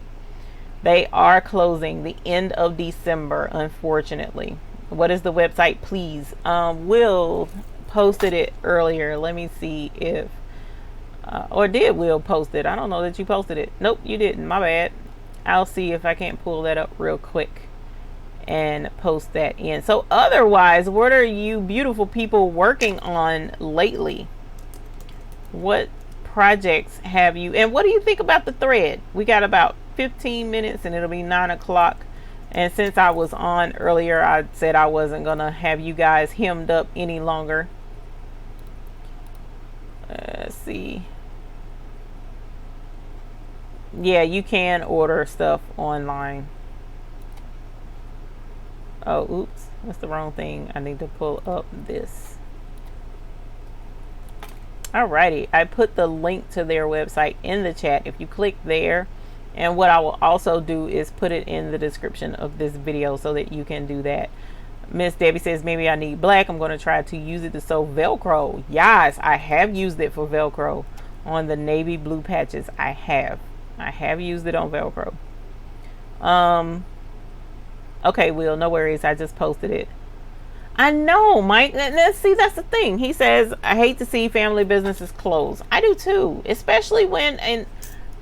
They are closing the end of December, unfortunately. What is the website, please? Will posted it earlier. Let me see if or did Will post it? I don't know that you posted it. Nope, you didn't. My bad. I'll see if I can't pull that up real quick and post that in. So otherwise, what are you beautiful people working on lately? What projects have you, and what do you think about the thread? We got about 15 minutes and it'll be 9 o'clock. And since I was on earlier, I said I wasn't gonna have you guys hemmed up any longer. Let's see. Yeah, you can order stuff online. Oh, oops, that's the wrong thing. I need to pull up this. Alrighty, I put the link to their website in the chat. If you click there, and what I will also do is put it in the description of this video so that you can do that. Miss Debbie says, maybe I need black. I'm going to try to use it to sew Velcro. Yes, I have used it for Velcro on the navy blue patches. I have used it on Velcro. Okay, Will, no worries. I just posted it. I know, Mike. Let's see, that's the thing. He says, I hate to see family businesses close. I do too, especially when, and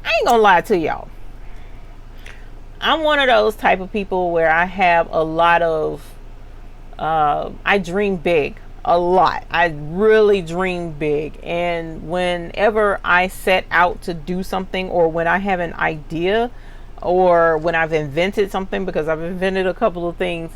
I ain't gonna lie to y'all, I'm one of those type of people where I have a lot of I dream big a lot. I really dream big, and whenever I set out to do something, or when I have an idea, or when I've invented something, because I've invented a couple of things,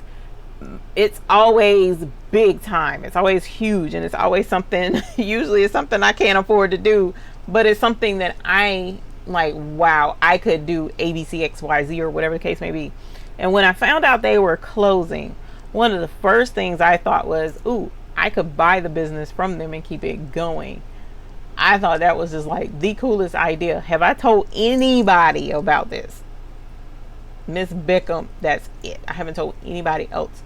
it's always big time. It's always huge, and it's always something, usually it's something I can't afford to do, but it's something that I like, wow, I could do ABCXYZ or whatever the case may be. And when I found out they were closing, one of the first things I thought was, ooh, I could buy the business from them and keep it going. I thought that was just like the coolest idea. Have I told anybody about this? Miss Bickham, that's it. I haven't told anybody else.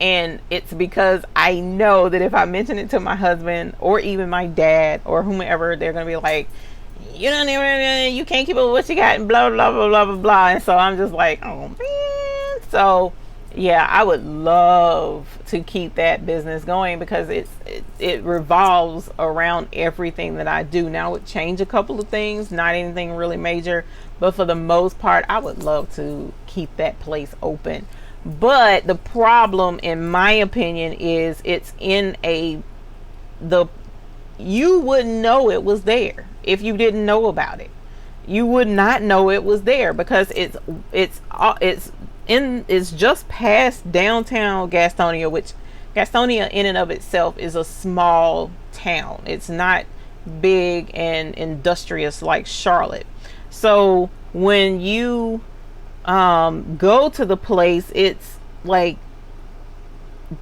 And it's because I know that if I mention it to my husband or even my dad or whomever, they're going to be like, you don't even, you can't keep up with what you got, and blah blah blah blah blah blah. And so I'm just like, oh man. So yeah, I would love to keep that business going because it revolves around everything that I do. Now it would change a couple of things, not anything really major, but for the most part, I would love to keep that place open. But the problem, in my opinion, is it's in the you wouldn't know it was there if you didn't know about it. You would not know it was there because it's just past downtown Gastonia, which Gastonia in and of itself is a small town. It's not big and industrious like Charlotte. So when you go to the place, it's like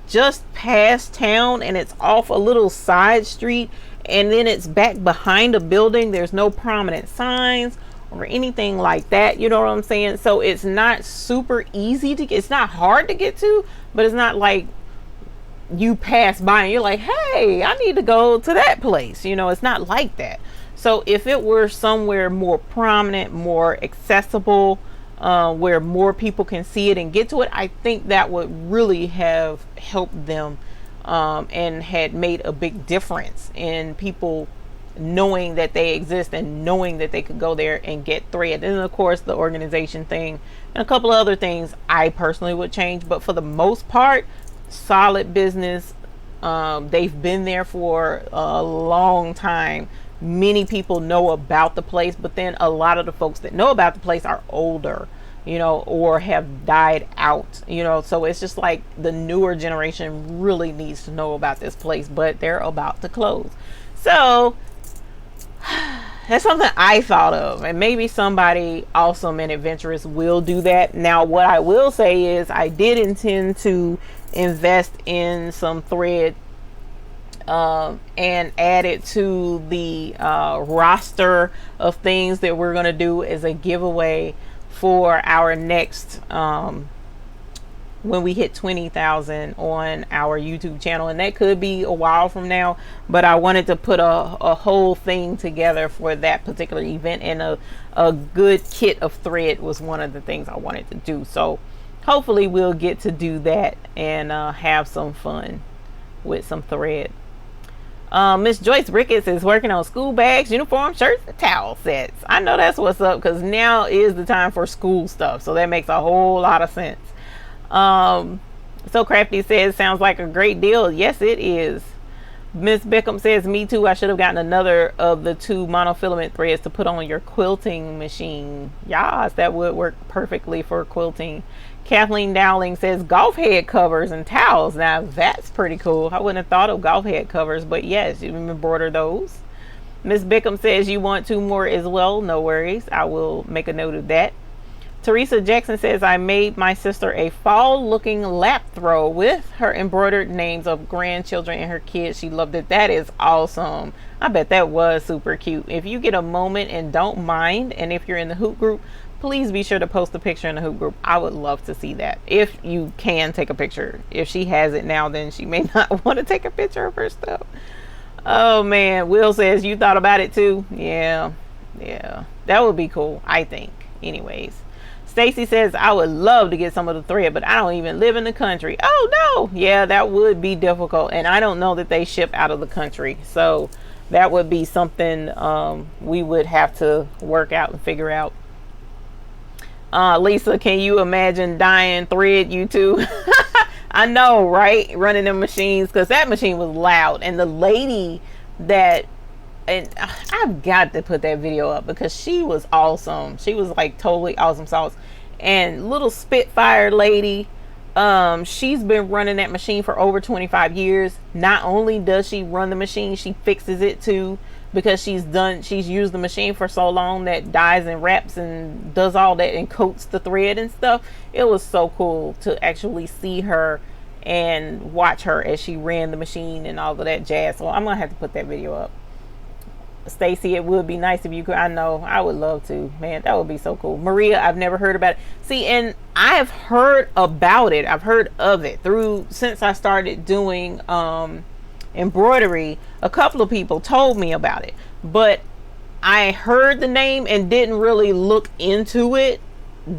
just past town and it's off a little side street, and then it's back behind a building. There's no prominent signs or anything like that, you know what I'm saying? So it's not super easy to get, it's not hard to get to, but it's not like you pass by and you're like, hey, I need to go to that place, you know. It's not like that. So if it were somewhere more prominent, more accessible, where more people can see it and get to it, I think that would really have helped them, and had made a big difference in people knowing that they exist and knowing that they could go there and get thread. And of course the organization thing and a couple of other things I personally would change, but for the most part, solid business. They've been there for a long time. Many people know about the place, but then a lot of the folks that know about the place are older, you know, or have died out, you know. So it's just like the newer generation really needs to know about this place, but they're about to close. So that's something I thought of, and maybe somebody awesome and adventurous will do that. Now what I will say is I did intend to invest in some thread, and add it to the roster of things that we're going to do as a giveaway for our next when we hit 20,000 on our YouTube channel, and that could be a while from now, but I wanted to put a whole thing together for that particular event, and a good kit of thread was one of the things I wanted to do. So hopefully we'll get to do that and have some fun with some thread. Miss Joyce Ricketts is working on school bags, uniform, shirts, and towel sets. I know that's what's up, because now is the time for school stuff, so that makes a whole lot of sense. So Crafty says, sounds like a great deal. Yes, it is. Miss Beckham says, me too. I should have gotten another of the 2 monofilament threads to put on your quilting machine. Yes, that would work perfectly for quilting. Kathleen Dowling says golf head covers and towels. Now that's pretty cool. I wouldn't have thought of golf head covers, but yes, you can embroider those. Miss Bickham says you want 2 more as well. No worries. I will make a note of that. Teresa Jackson says, I made my sister a fall looking lap throw with her embroidered names of grandchildren and her kids. She loved it. That is awesome. I bet that was super cute. If you get a moment and don't mind, and if you're in the hoop group, please be sure to post a picture in the hoop group. I would love to see that. If you can take a picture. If she has it now, then she may not want to take a picture of her stuff. Oh man. Will says, you thought about it too? Yeah. That would be cool, I think. Anyways. Stacy says, I would love to get some of the thread, but I don't even live in the country. Oh no. Yeah, that would be difficult. And I don't know that they ship out of the country. So that would be something we would have to work out and figure out. Lisa, can you imagine dying thread, you too? I know, right? Running them machines, because that machine was loud. And the lady that, and I've got to put that video up because she was awesome. She was like totally awesome sauce. And little Spitfire lady, she's been running that machine for over 25 years. Not only does she run the machine, she fixes it too, because she's used the machine for so long that dyes and wraps and does all that and coats the thread and stuff. It was so cool to actually see her and watch her as she ran the machine and all of that jazz. So I'm gonna have to put that video up. Stacy, it would be nice if you could. I know, I would love to, man. That would be so cool. Maria, I've never heard about it. See, and I've heard about it. I've heard of it since I started doing embroidery. A couple of people told me about it, but I heard the name and didn't really look into it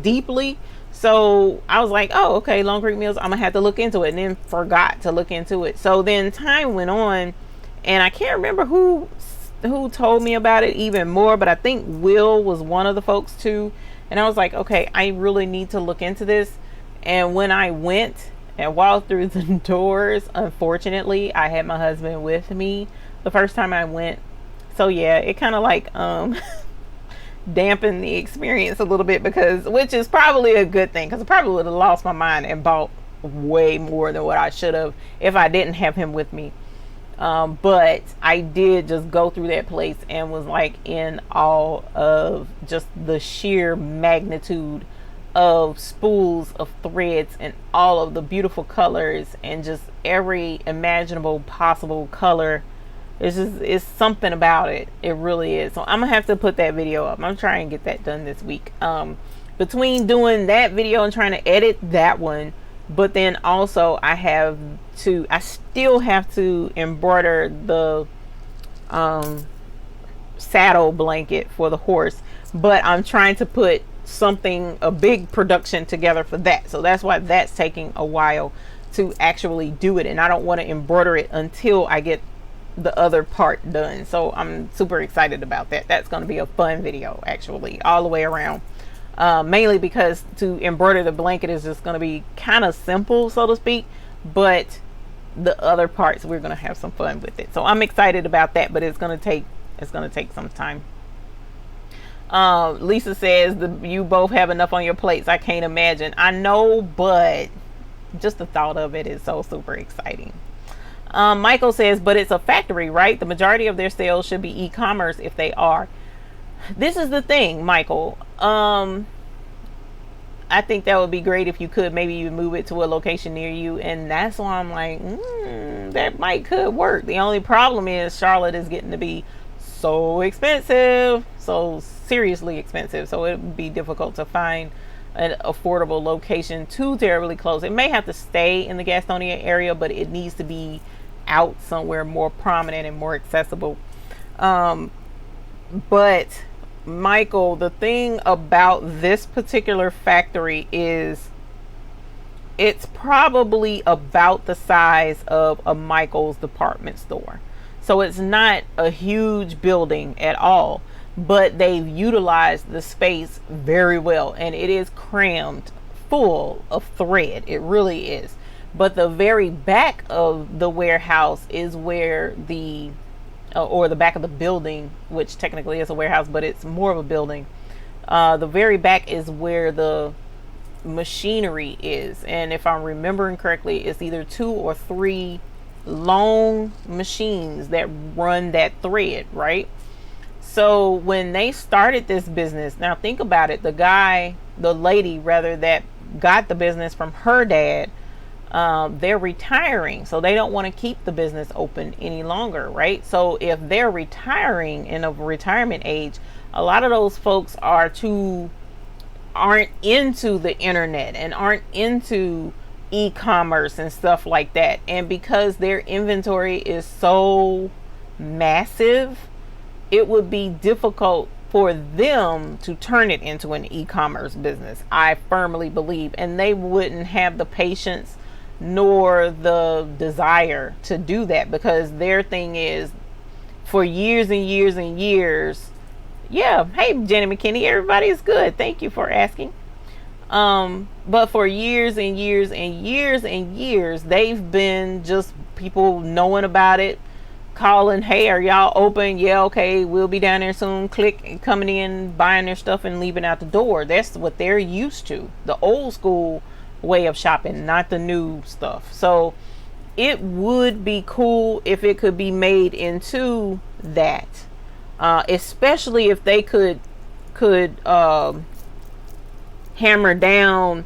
deeply. So I was like, oh, okay, Long Creek Mills, I'm gonna have to look into it, and then forgot to look into it. So then time went on, and I can't remember who told me about it even more, but I think Will was one of the folks too. And I was like, okay, I really need to look into this. And when I went and walked through the doors, unfortunately, I had my husband with me the first time I went. So yeah, it kind of like dampened the experience a little bit, because, which is probably a good thing, because I probably would have lost my mind and bought way more than what I should have if I didn't have him with me. But I did just go through that place and was like in awe of just the sheer magnitude of spools of threads and all of the beautiful colors and just every imaginable possible color. It's something about it. It really is. So I'm gonna have to put that video up. I'm trying to get that done this week. Between doing that video and trying to edit that one, but then also I still have to embroider the saddle blanket for the horse, but I'm trying to put a big production together for that. So that's why that's taking a while to actually do it, and I don't want to embroider it until I get the other part done. So I'm super excited about that. That's going to be a fun video, actually, all the way around. Mainly because to embroider the blanket is just going to be kind of simple, so to speak, but the other parts we're going to have some fun with it. So I'm excited about that, but it's going to take some time. Lisa says you both have enough on your plates. I can't imagine. I know, but just the thought of it is so super exciting. Michael says, but it's a factory, right? The majority of their sales should be e-commerce if they are. This is the thing, Michael. I think that would be great if you could maybe you move it to a location near you, and that's why I'm like, that could work. The only problem is Charlotte is getting to be so expensive, so seriously expensive. So it would be difficult to find an affordable location too terribly close. It may have to stay in the Gastonia area, but it needs to be out somewhere more prominent and more accessible. But Michael, the thing about this particular factory is it's probably about the size of a Michael's department store. So it's not a huge building at all, but they've utilized the space very well, and it is crammed full of thread. It really is. But the very back of the warehouse is where or the back of the building, which technically is a warehouse, but it's more of a building. The very back is where the machinery is. And if I'm remembering correctly, it's either 2 or 3 long machines that run that thread, right? So when they started this business, now think about it, the lady that got the business from her dad, they're retiring, so they don't want to keep the business open any longer, right? So if they're retiring in a retirement age, a lot of those folks aren't into the internet and aren't into e-commerce and stuff like that. And because their inventory is so massive, it would be difficult for them to turn it into an e-commerce business, I firmly believe, and they wouldn't have the patience nor the desire to do that, because their thing is for years and years and years. Yeah, hey Jenny McKinney, everybody is good, thank you for asking. But for years and years and years and years, they've been just people knowing about it, calling, hey, are y'all open? Yeah, okay, we'll be down there soon. Click, and coming in, buying their stuff and leaving out the door. That's what they're used to, the old school way of shopping, not the new stuff. So it would be cool if it could be made into that, especially if they could hammer down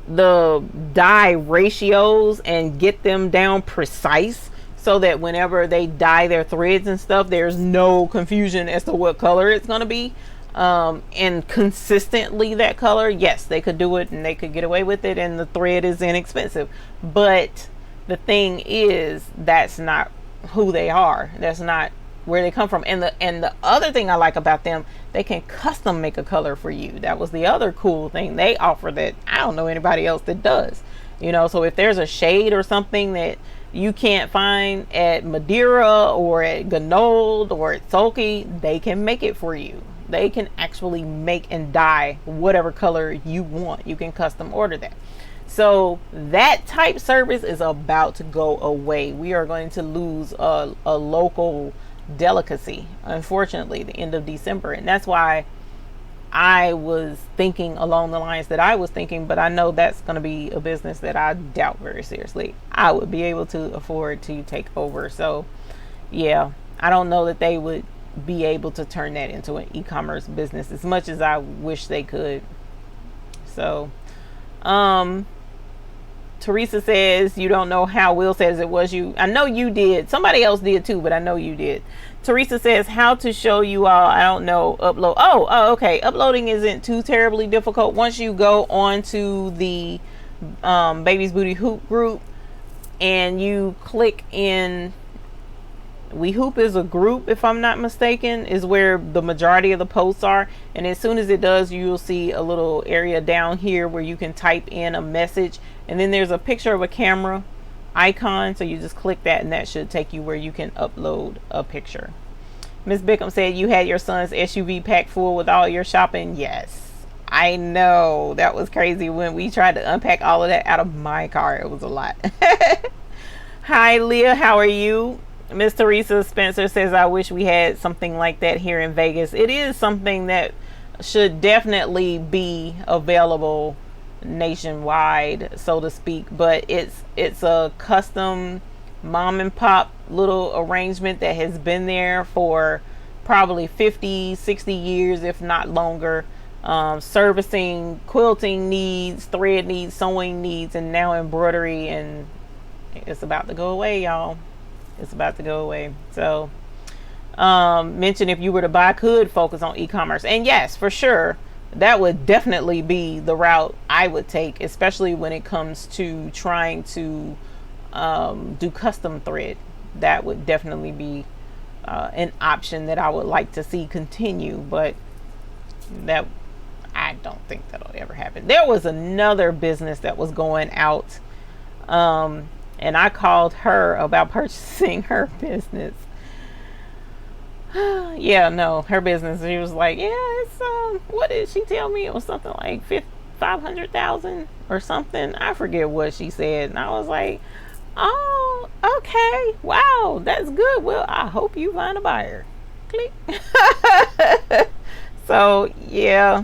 the dye ratios and get them down precise, so that whenever they dye their threads and stuff, there's no confusion as to what color it's going to be, and consistently that color. Yes, they could do it and they could get away with it, and the thread is inexpensive. But the thing is, that's not who they are. That's not where they come from. And the other thing I like about them, they can custom make a color for you. That was the other cool thing they offer that I don't know anybody else that does. You know, so if there's a shade or something that you can't find at Madeira or at Ganold or at Sulky, they can make it for you. They can actually make and dye whatever color you want. You can custom order that. So that type service is about to go away. We are going to lose a local delicacy, unfortunately, the end of December. And that's why I was thinking along the lines that I was thinking, but I know that's going to be a business that I doubt very seriously I would be able to afford to take over. So yeah, I don't know that they would be able to turn that into an e-commerce business as much as I wish they could. So Teresa says you don't know how. Will says it was you. I know you did. Somebody else did too, but I know you did. Teresa says how to show you all. I don't know. Upload. Oh, okay. Uploading isn't too terribly difficult. Once you go onto the Baby's Booty Hoop group and you click in, We Hoop is a group, if I'm not mistaken, is where the majority of the posts are. And as soon as it does, you'll see a little area down here where you can type in a message. And then there's a picture of a camera icon. So you just click that and that should take you where you can upload a picture. Miss Bickham said you had your son's SUV packed full with all your shopping. Yes, I know. That was crazy when we tried to unpack all of that out of my car. It was a lot. Hi, Leah. How are you? Miss Teresa Spencer says, I wish we had something like that here in Vegas. It is something that should definitely be available nationwide, so to speak, but it's a custom mom and pop little arrangement that has been there for probably 50-60 years, if not longer, servicing quilting needs, thread needs, sewing needs, and now embroidery, and it's about to go away, y'all. It's about to go away. So mention if you were to buy, could focus on e-commerce. And yes, for sure, that would definitely be the route I would take, especially when it comes to trying to do custom thread. That would definitely be an option that I would like to see continue, but that I don't think that'll ever happen. There was another business that was going out, and I called her about purchasing her business. Yeah, no, her business. She was like, yeah, it's what did she tell me? It was something like 500,000 or something. I forget what she said, and I was like, oh, okay, wow, that's good. Well, I hope you find a buyer. Click. So yeah,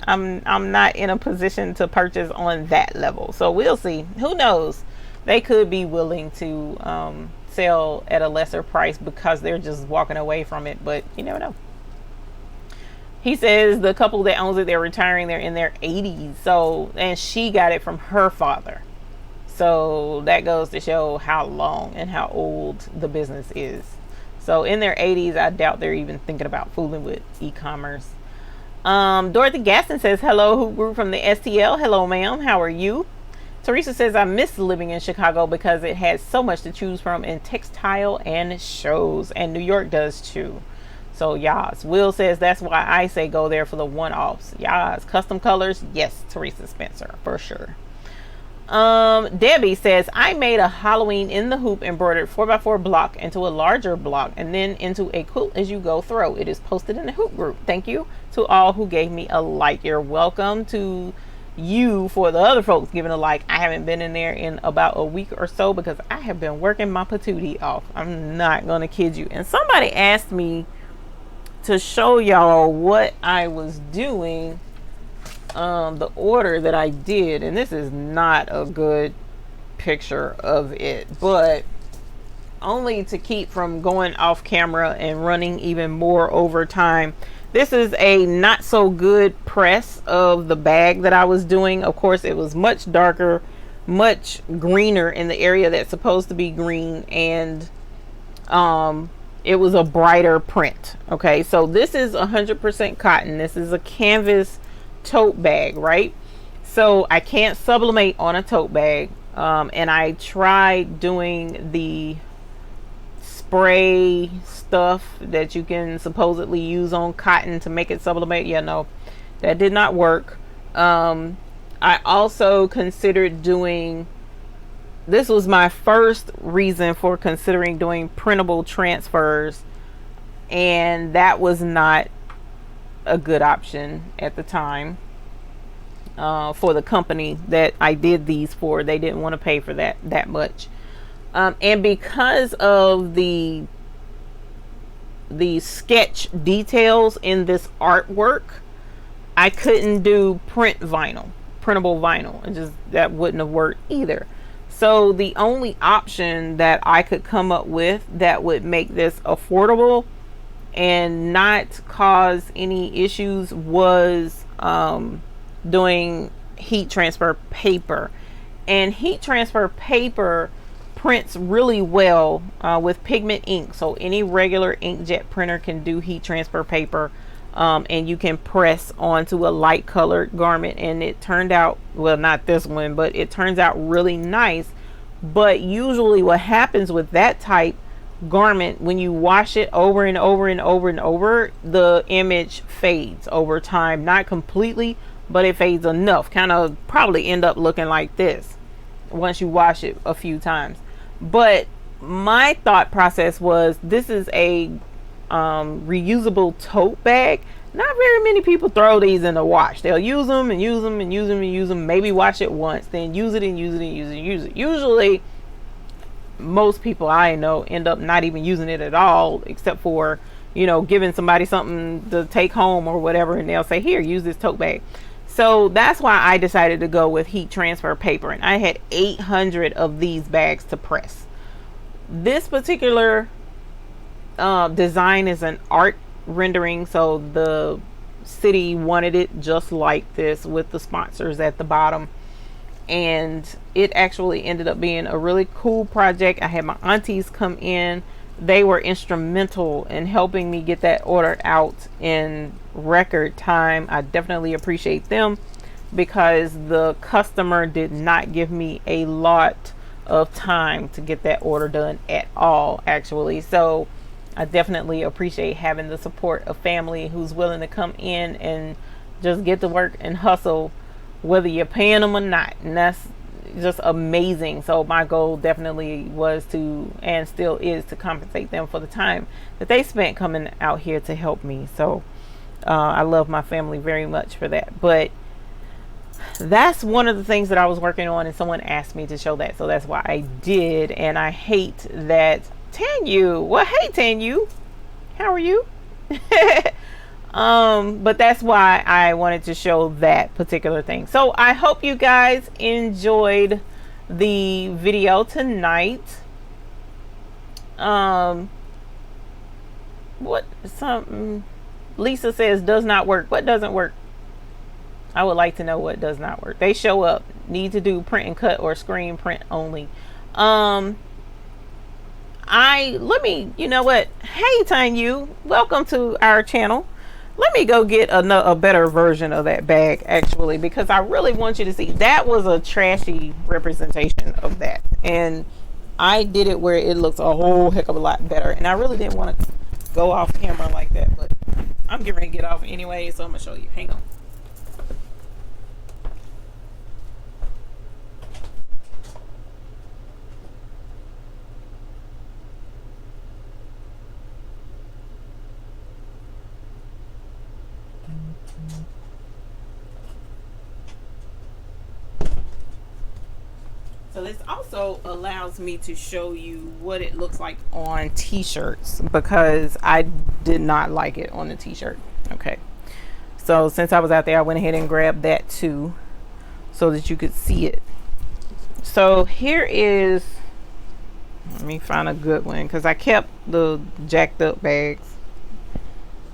I'm not in a position to purchase on that level. So we'll see. Who knows? They could be willing to sell at a lesser price because they're just walking away from it, but you never know. He says the couple that owns it, they're retiring, they're in their 80s. So, and she got it from her father. So that goes to show how long and how old the business is. So in their 80s, I doubt they're even thinking about fooling with e-commerce. Dorothy Gaston says, hello, Hoop Group from the STL. Hello, ma'am. How are you? Teresa says, I miss living in Chicago because it has so much to choose from in textile and shows, and New York does too. So yas. Will says, that's why I say go there for the one-offs. Yas. Custom colors, yes, Teresa Spencer, for sure. Debbie says, I made a Halloween in the hoop embroidered 4x4 block into a larger block and then into a quilt as you go throw. It is posted in the hoop group. Thank you to all who gave me a like. You're welcome to you for the other folks giving a like. I haven't been in there in about a week or so because I have been working my patootie off. I'm not gonna kid you. And somebody asked me to show y'all what I was doing, the order that I did, and this is not a good picture of it, but only to keep from going off camera and running even more over time. This is a not so good press of the bag that I was doing. Of course, it was much darker, much greener in the area that's supposed to be green, and it was a brighter print. Okay, so this is 100% cotton. This is a canvas tote bag, right? So I can't sublimate on a tote bag, and I tried doing the spray stuff that you can supposedly use on cotton to make it sublimate. Yeah, no, that did not work. I also considered doing, this was my first reason for considering doing printable transfers, and that was not a good option at the time. For the company that I did these for, they didn't want to pay for that much. And because of the sketch details in this artwork, I couldn't do printable vinyl, and just that wouldn't have worked either. So the only option that I could come up with that would make this affordable and not cause any issues was doing heat transfer paper. And heat transfer paper prints really well with pigment ink. So any regular inkjet printer can do heat transfer paper, and you can press onto a light colored garment, and it turned out, well, not this one, but it turns out really nice. But usually what happens with that type garment, when you wash it over and over and over and over, the image fades over time. Not completely, but it fades enough, kind of probably end up looking like this once you wash it a few times. But my thought process was, this is a reusable tote bag. Not very many people throw these in the wash. They'll use them and use them and use them and use them, maybe wash it once, then use it and use it and use it and use it. Usually most people I know end up not even using it at all, except for, you know, giving somebody something to take home or whatever, and they'll say, here, use this tote bag. So that's why I decided to go with heat transfer paper, and I had 800 of these bags to press. This particular design is an art rendering, so the city wanted it just like this with the sponsors at the bottom, and it actually ended up being a really cool project. I had my aunties come in. They were instrumental in helping me get that order out in record time. I definitely appreciate them, because the customer did not give me a lot of time to get that order done at all, actually. So I definitely appreciate having the support of family who's willing to come in and just get to work and hustle, whether you're paying them or not. And that's just amazing. So my goal definitely was to, and still is, to compensate them for the time that they spent coming out here to help me. So I love my family very much for that. But that's one of the things that I was working on, and someone asked me to show that, so that's why I did. And I hate that Tanyu, well, hey Tanyu, how are you? But that's why I wanted to show that particular thing. So I hope you guys enjoyed the video tonight. What something Lisa says does not work. What doesn't work? I would like to know what does not work. They show up. Need to do print and cut or screen print only. You know what? Hey Tanyu, welcome to our channel. Let me go get a better version of that bag, actually, because I really want you to see. That was a trashy representation of that, and I did it where it looks a whole heck of a lot better. And I really didn't want to go off camera like that, but I'm getting ready to get off anyway, so I'm gonna show you. Hang on. So this also allows me to show you what it looks like on t-shirts, because I did not like it on the t-shirt. Okay, so since I was out there, I went ahead and grabbed that too, so that you could see it. So here is, let me find a good one, because I kept the jacked up bags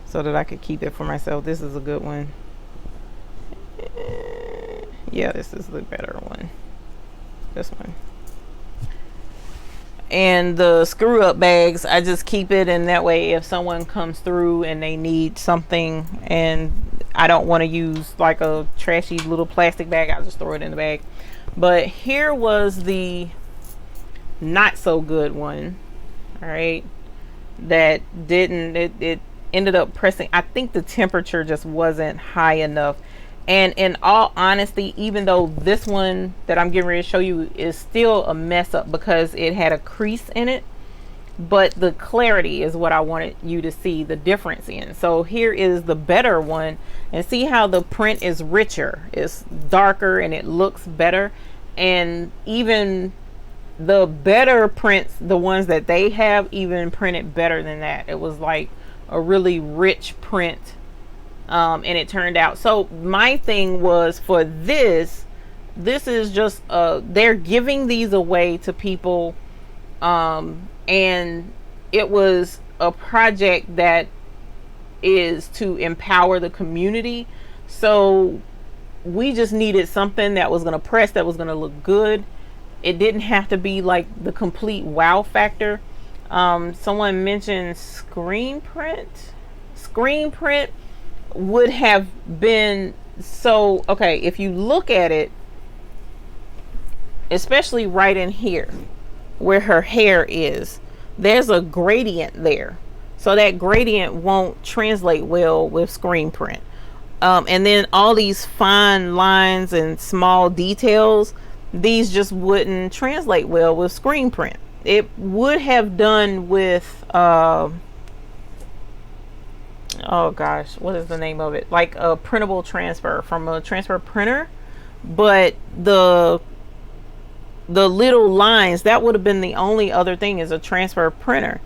so that I could keep it for myself. This is a good one. Yeah, this is the better one. This one. And the screw up bags, I just keep it, and that way if someone comes through and they need something and I don't want to use like a trashy little plastic bag, I'll just throw it in the bag. But here was the not so good one. All right, that didn't, it ended up pressing. I think the temperature just wasn't high enough. And in all honesty, even though this one that I'm getting ready to show you is still a mess up because it had a crease in it, but the clarity is what I wanted you to see the difference in. So here is the better one, and see how the print is richer, it's darker, and it looks better. And even the better prints, the ones that they have, even printed better than that. It was like a really rich print, and it turned out. So my thing was, for this is just they're giving these away to people, and it was a project that is to empower the community. So we just needed something that was going to press, that was going to look good. It didn't have to be like the complete wow factor. Someone mentioned screen print. Screen print would have been so okay. If you look at it, especially right in here where her hair is, there's a gradient there, so that gradient won't translate well with screen print. And then all these fine lines and small details, these just wouldn't translate well with screen print. It would have done with oh gosh, what is the name of it, like a printable transfer from a transfer printer, but the little lines, that would have been the only other thing, is a transfer printer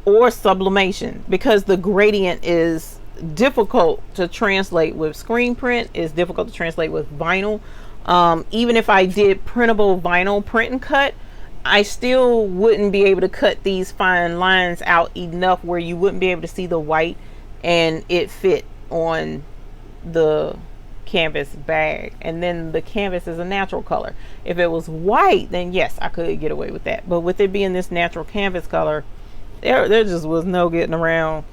or sublimation, because the gradient is difficult to translate with screen print, is difficult to translate with vinyl. Even if I did printable vinyl print and cut, I still wouldn't be able to cut these fine lines out enough where you wouldn't be able to see the white and it fit on the canvas bag. And then the canvas is a natural color. If it was white, then yes, I could get away with that. But with it being this natural canvas color, there just was no getting around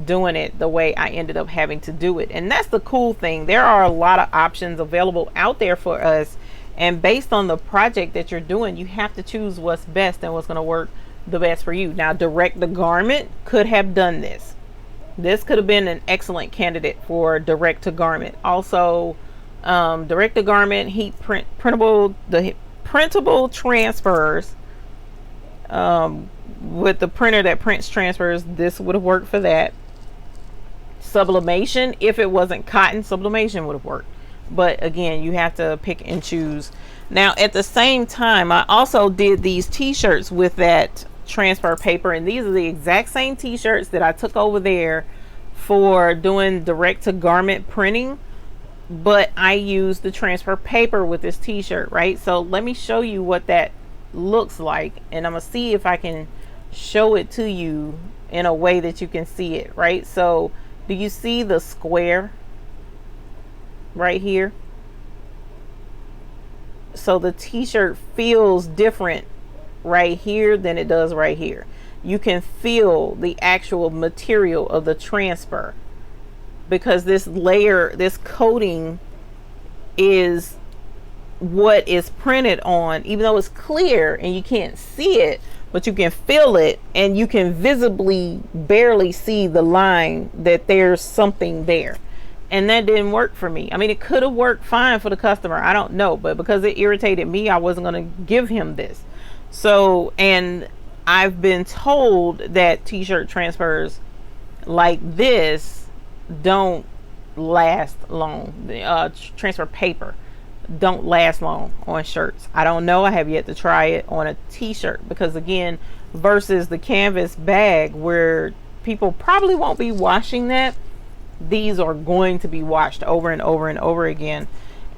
doing it the way I ended up having to do it. And that's the cool thing. There are a lot of options available out there for us, and based on the project that you're doing, you have to choose what's best and what's going to work the best for you. Now, direct to garment could have done this. This could have been an excellent candidate for direct to garment. Also, direct to garment, heat print, the printable transfers, with the printer that prints transfers, this would have worked for that. Sublimation, if it wasn't cotton, sublimation would have worked. But again, you have to pick and choose. Now, at the same time, I also did these t-shirts with that transfer paper, and these are the exact same t-shirts that I took over there for doing direct to garment printing, but I used the transfer paper with this t-shirt, right? So let me show you what that looks like, and I'm gonna see if I can show it to you in a way that you can see it, right? So do you see the square right here? So the t-shirt feels different right here than it does right here. You can feel the actual material of the transfer, because this layer, this coating, is what is printed on, even though it's clear and you can't see it, but you can feel it, and you can visibly barely see the line that there's something there. And that didn't work for me. I mean, it could have worked fine for the customer, I don't know, but because it irritated me, I wasn't going to give him this. So, and I've been told that t-shirt transfers like this don't last long. Transfer paper don't last long on shirts. I don't know, I have yet to try it on a t-shirt, because again, versus the canvas bag where people probably won't be washing that, these are going to be washed over and over and over again.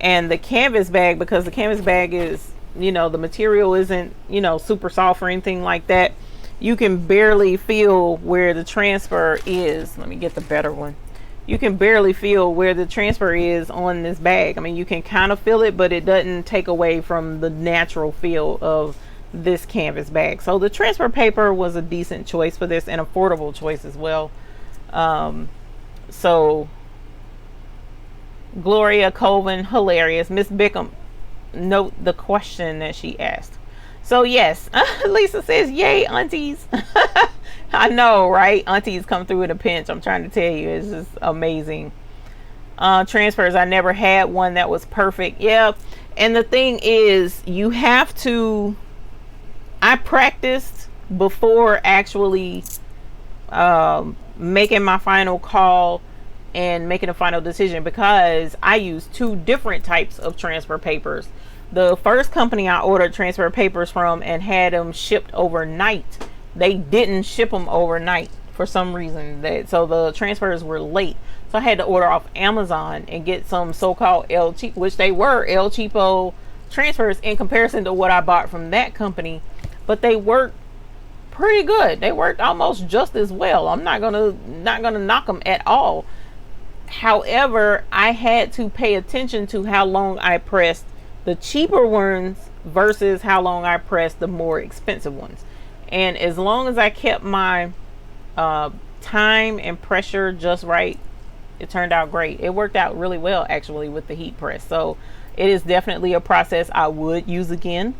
And the canvas bag, because the canvas bag is, you know, the material isn't, you know, super soft or anything like that, you can barely feel where the transfer is. Let me get the better one. You can barely feel where the transfer is on this bag. I mean, you can kind of feel it, but it doesn't take away from the natural feel of this canvas bag. So the transfer paper was a decent choice for this, and affordable choice as well. So Gloria Colvin, hilarious. Miss Bickham, note the question that she asked. So yes, Lisa says, yay aunties. I know, right? Aunties come through in a pinch. I'm trying to tell you, it's just amazing. Transfers, I never had one that was perfect. Yeah, and the thing is, you have to. I practiced before actually making my final call and making a final decision, because I used two different types of transfer papers. The first company I ordered transfer papers from and had them shipped overnight, they didn't ship them overnight for some reason. So the transfers were late. So I had to order off Amazon and get some so-called El Cheapo, which they were El Cheapo transfers in comparison to what I bought from that company. But they worked pretty good. They worked almost just as well. I'm not gonna knock them at all. However, I had to pay attention to how long I pressed the cheaper ones versus how long I pressed the more expensive ones. And as long as I kept my time and pressure just right, it turned out great. It worked out really well actually with the heat press. So it is definitely a process I would use again,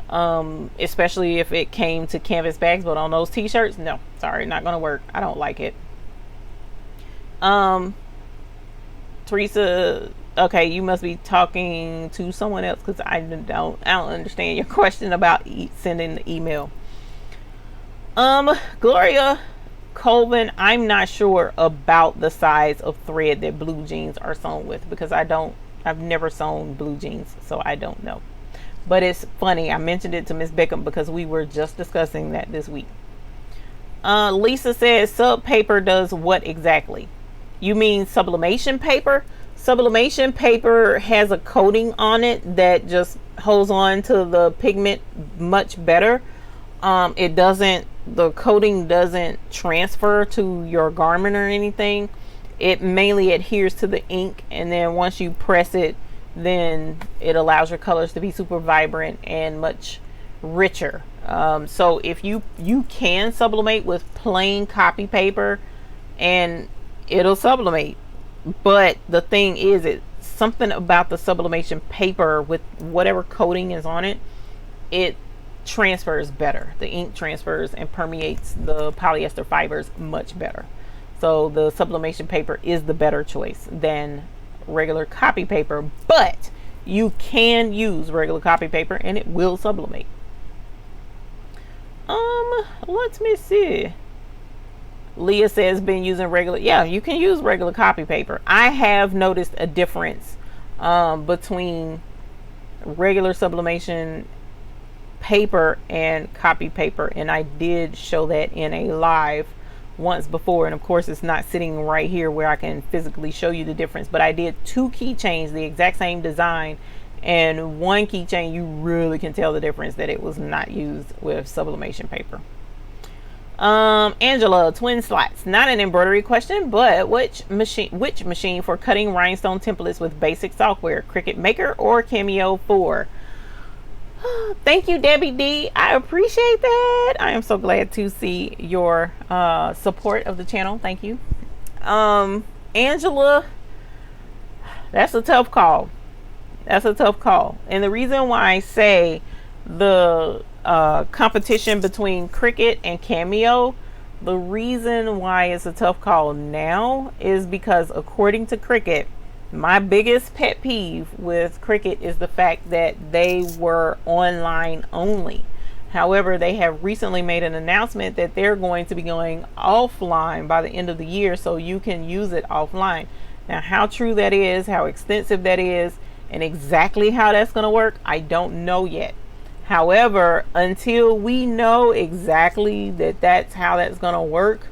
especially if it came to canvas bags. But on those t-shirts, no, sorry, not gonna work. I don't like it. Teresa, okay, you must be talking to someone else, because I don't understand your question about sending the email. Gloria Colvin, I'm not sure about the size of thread that blue jeans are sewn with, because I've never sewn blue jeans, so I don't know. But it's funny, I mentioned it to Miss Beckham because we were just discussing that this week. Lisa says, sub paper does what exactly? You mean sublimation paper? Sublimation paper has a coating on it that just holds on to the pigment much better. The coating doesn't transfer to your garment or anything. It mainly adheres to the ink, and then once you press it, then it allows your colors to be super vibrant and much richer. So if you can sublimate with plain copy paper and it'll sublimate, but the thing is, it's something about the sublimation paper with whatever coating is on it, it transfers better. The ink transfers and permeates the polyester fibers much better. So the sublimation paper is the better choice than regular copy paper, but you can use regular copy paper and it will sublimate. Let me see. Leah says, been using regular. Yeah, you can use regular copy paper. I have noticed a difference between regular sublimation paper and copy paper, and I did show that in a live once before, and of course it's not sitting right here where I can physically show you the difference, but I did two keychains, the exact same design, and one keychain you really can tell the difference that it was not used with sublimation paper. Angela, twin slots, not an embroidery question, but which machine for cutting rhinestone templates with basic software, Cricut Maker or Cameo 4? Thank you, Debbie D. I appreciate that. I am so glad to see your support of the channel. Thank you. Angela, that's a tough call. That's a tough call. And the reason why I say the competition between Cricut and Cameo, the reason why it's a tough call now is because, according to Cricut, my biggest pet peeve with Cricut is the fact that they were online only. However, they have recently made an announcement that they're going to be going offline by the end of the year, so you can use it offline. Now, how true that is, how extensive that is, and exactly how that's going to work, I don't know yet. However, until we know exactly that that's how that's going to work,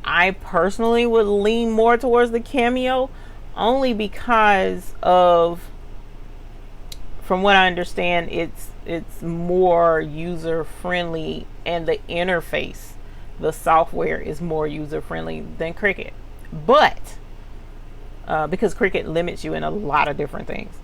I personally would lean more towards the Cameo, only because of, from what I understand, it's more user friendly, and the interface, the software is more user friendly than Cricut. But because Cricut limits you in a lot of different things.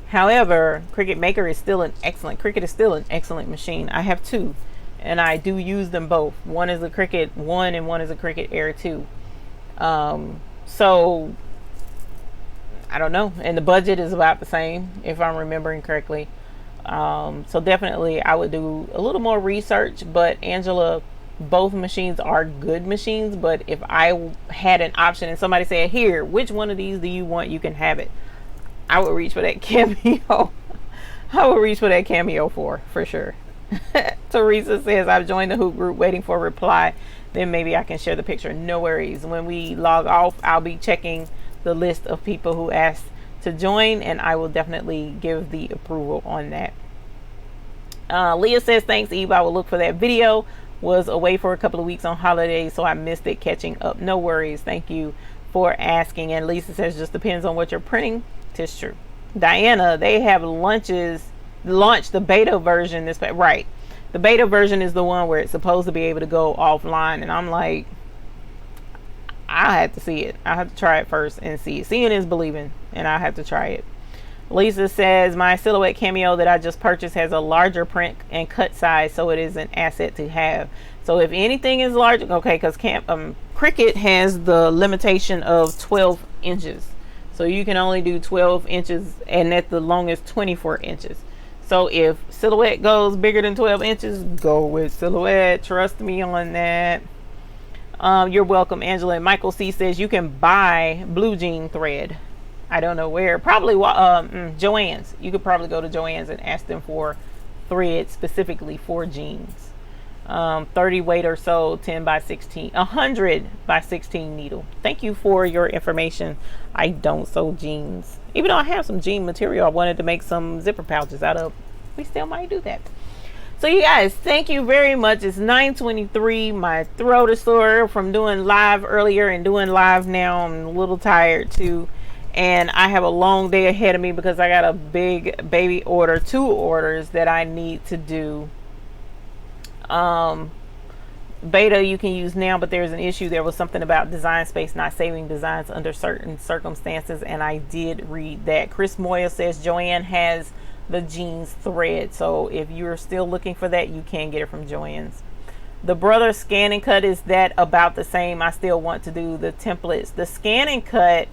However, Cricut Maker is still Cricut is still an excellent machine. I have two, and I do use them both. One is a Cricut 1 and one is a Cricut Air 2. So I don't know, and the budget is about the same if I'm remembering correctly. So definitely I would do a little more research. But Angela, both machines are good machines, but if I had an option and somebody said, here, which one of these do you want, you can have it, I would reach for that Cameo. I would reach for that Cameo for sure. Teresa says, I've joined the hoop group waiting for a reply, then maybe I can share the picture. No worries. When we log off, I'll be checking the list of people who asked to join, and I will definitely give the approval on that. Leah says, thanks, Eve. I will look for that video. Was away for a couple of weeks on holidays, so I missed it. Catching up. No worries. Thank you for asking. And Lisa says, just depends on what you're printing. Tis true. Diana, they have launched the beta version this right. The beta version is the one where it's supposed to be able to go offline, and I'm like, I have to see it. I have to try it first and see it. Seeing is believing, and I have to try it. Lisa says, my Silhouette Cameo that I just purchased has a larger print and cut size, so it is an asset to have. So if anything is large, okay, because Cricut has the limitation of 12 inches. So you can only do 12 inches, and at the longest 24 inches. So if Silhouette goes bigger than 12 inches, go with Silhouette. Trust me on that. You're welcome, Angela. And Michael C says you can buy blue jean thread. I don't know where. Probably Joann's. You could probably go to Joann's and ask them for thread specifically for jeans. 30 weight or so, 10 by 16, 100 by 16 needle. Thank you for your information. I don't sew jeans. Even though I have some jean material I wanted to make some zipper pouches out of, we still might do that. So you guys, thank you very much. It's 9:23. My throat is sore from doing live earlier and doing live now. I'm a little tired too. And I have a long day ahead of me because I got a big baby order, 2 orders that I need to do. Beta you can use now, but there's an issue. There was something about Design Space not saving designs under certain circumstances, and I did read that. Chris Moya says Joann has the jeans thread, so if you're still looking for that, you can get it from Joann's. The Brother Scan and Cut, is that about the same? I still want to do the templates. The Scan and Cut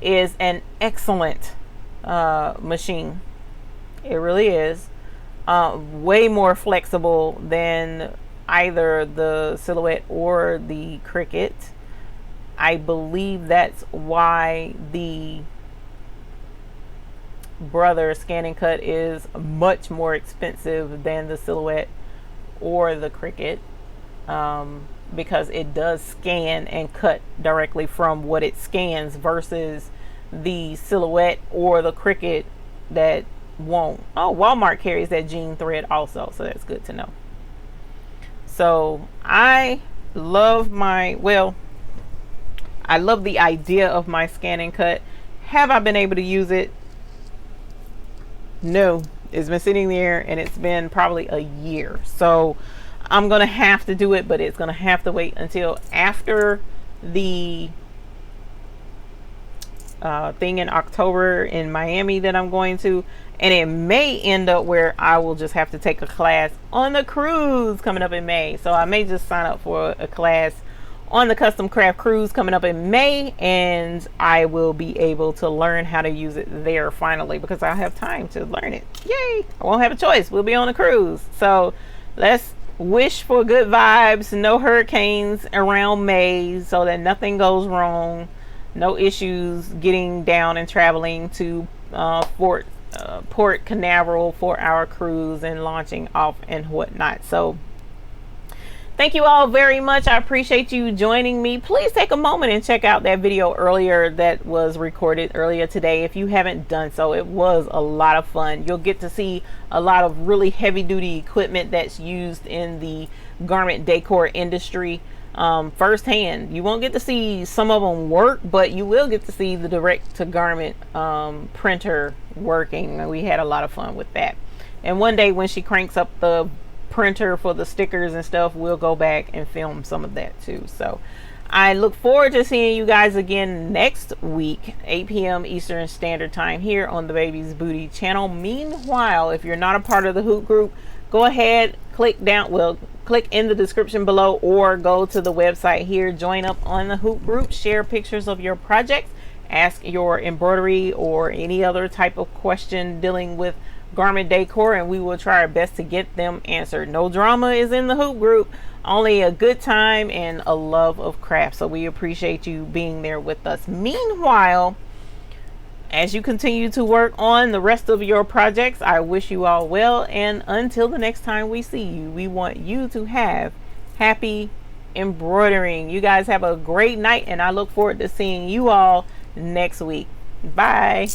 is an excellent machine. It really is. Way more flexible than either the Silhouette or the Cricut. I believe that's why the Brother Scan and Cut is much more expensive than the Silhouette or the Cricut, because it does scan and cut directly from what it scans versus the Silhouette or the Cricut that won't. Oh, Walmart carries that jean thread also, so that's good to know. So I love I love the idea of my Scan and Cut. Have I been able to use it? No. It's been sitting there and it's been probably a year. So I'm gonna have to do it, but it's gonna have to wait until after the thing in October in Miami that I'm going to, and it may end up where I will just have to take a class on the cruise coming up in May. So I may just sign up for a class on the custom craft cruise coming up in May, and I will be able to learn how to use it there finally, because I have time to learn it. Yay! I won't have a choice. We'll be on a cruise. So let's wish for good vibes, no hurricanes around May, so that nothing goes wrong. No issues getting down and traveling to Port Canaveral for our cruise and launching off and whatnot. So thank you all very much. I appreciate you joining me. Please take a moment and check out that video earlier that was recorded earlier today if you haven't done so. It was a lot of fun. You'll get to see a lot of really heavy duty equipment that's used in the garment decor industry firsthand. You won't get to see some of them work, but you will get to see the direct to garment printer working. We had a lot of fun with that. And one day when she cranks up the printer for the stickers and stuff, we'll go back and film some of that too. So I look forward to seeing you guys again next week, 8 p.m. Eastern Standard Time here on the Baby's Booty channel. Meanwhile, if you're not a part of the Hoop Group, go ahead, click in the description below, or go to the website here, join up on the Hoop Group, share pictures of your projects, ask your embroidery or any other type of question dealing with garment decor, and we will try our best to get them answered. No drama is in the hoop group, only a good time and a love of craft. So we appreciate you being there with us. Meanwhile, as you continue to work on the rest of your projects, I wish you all well, and until the next time we see you, we want you to have happy embroidering. You guys have a great night, and I look forward to seeing you all next week. Bye.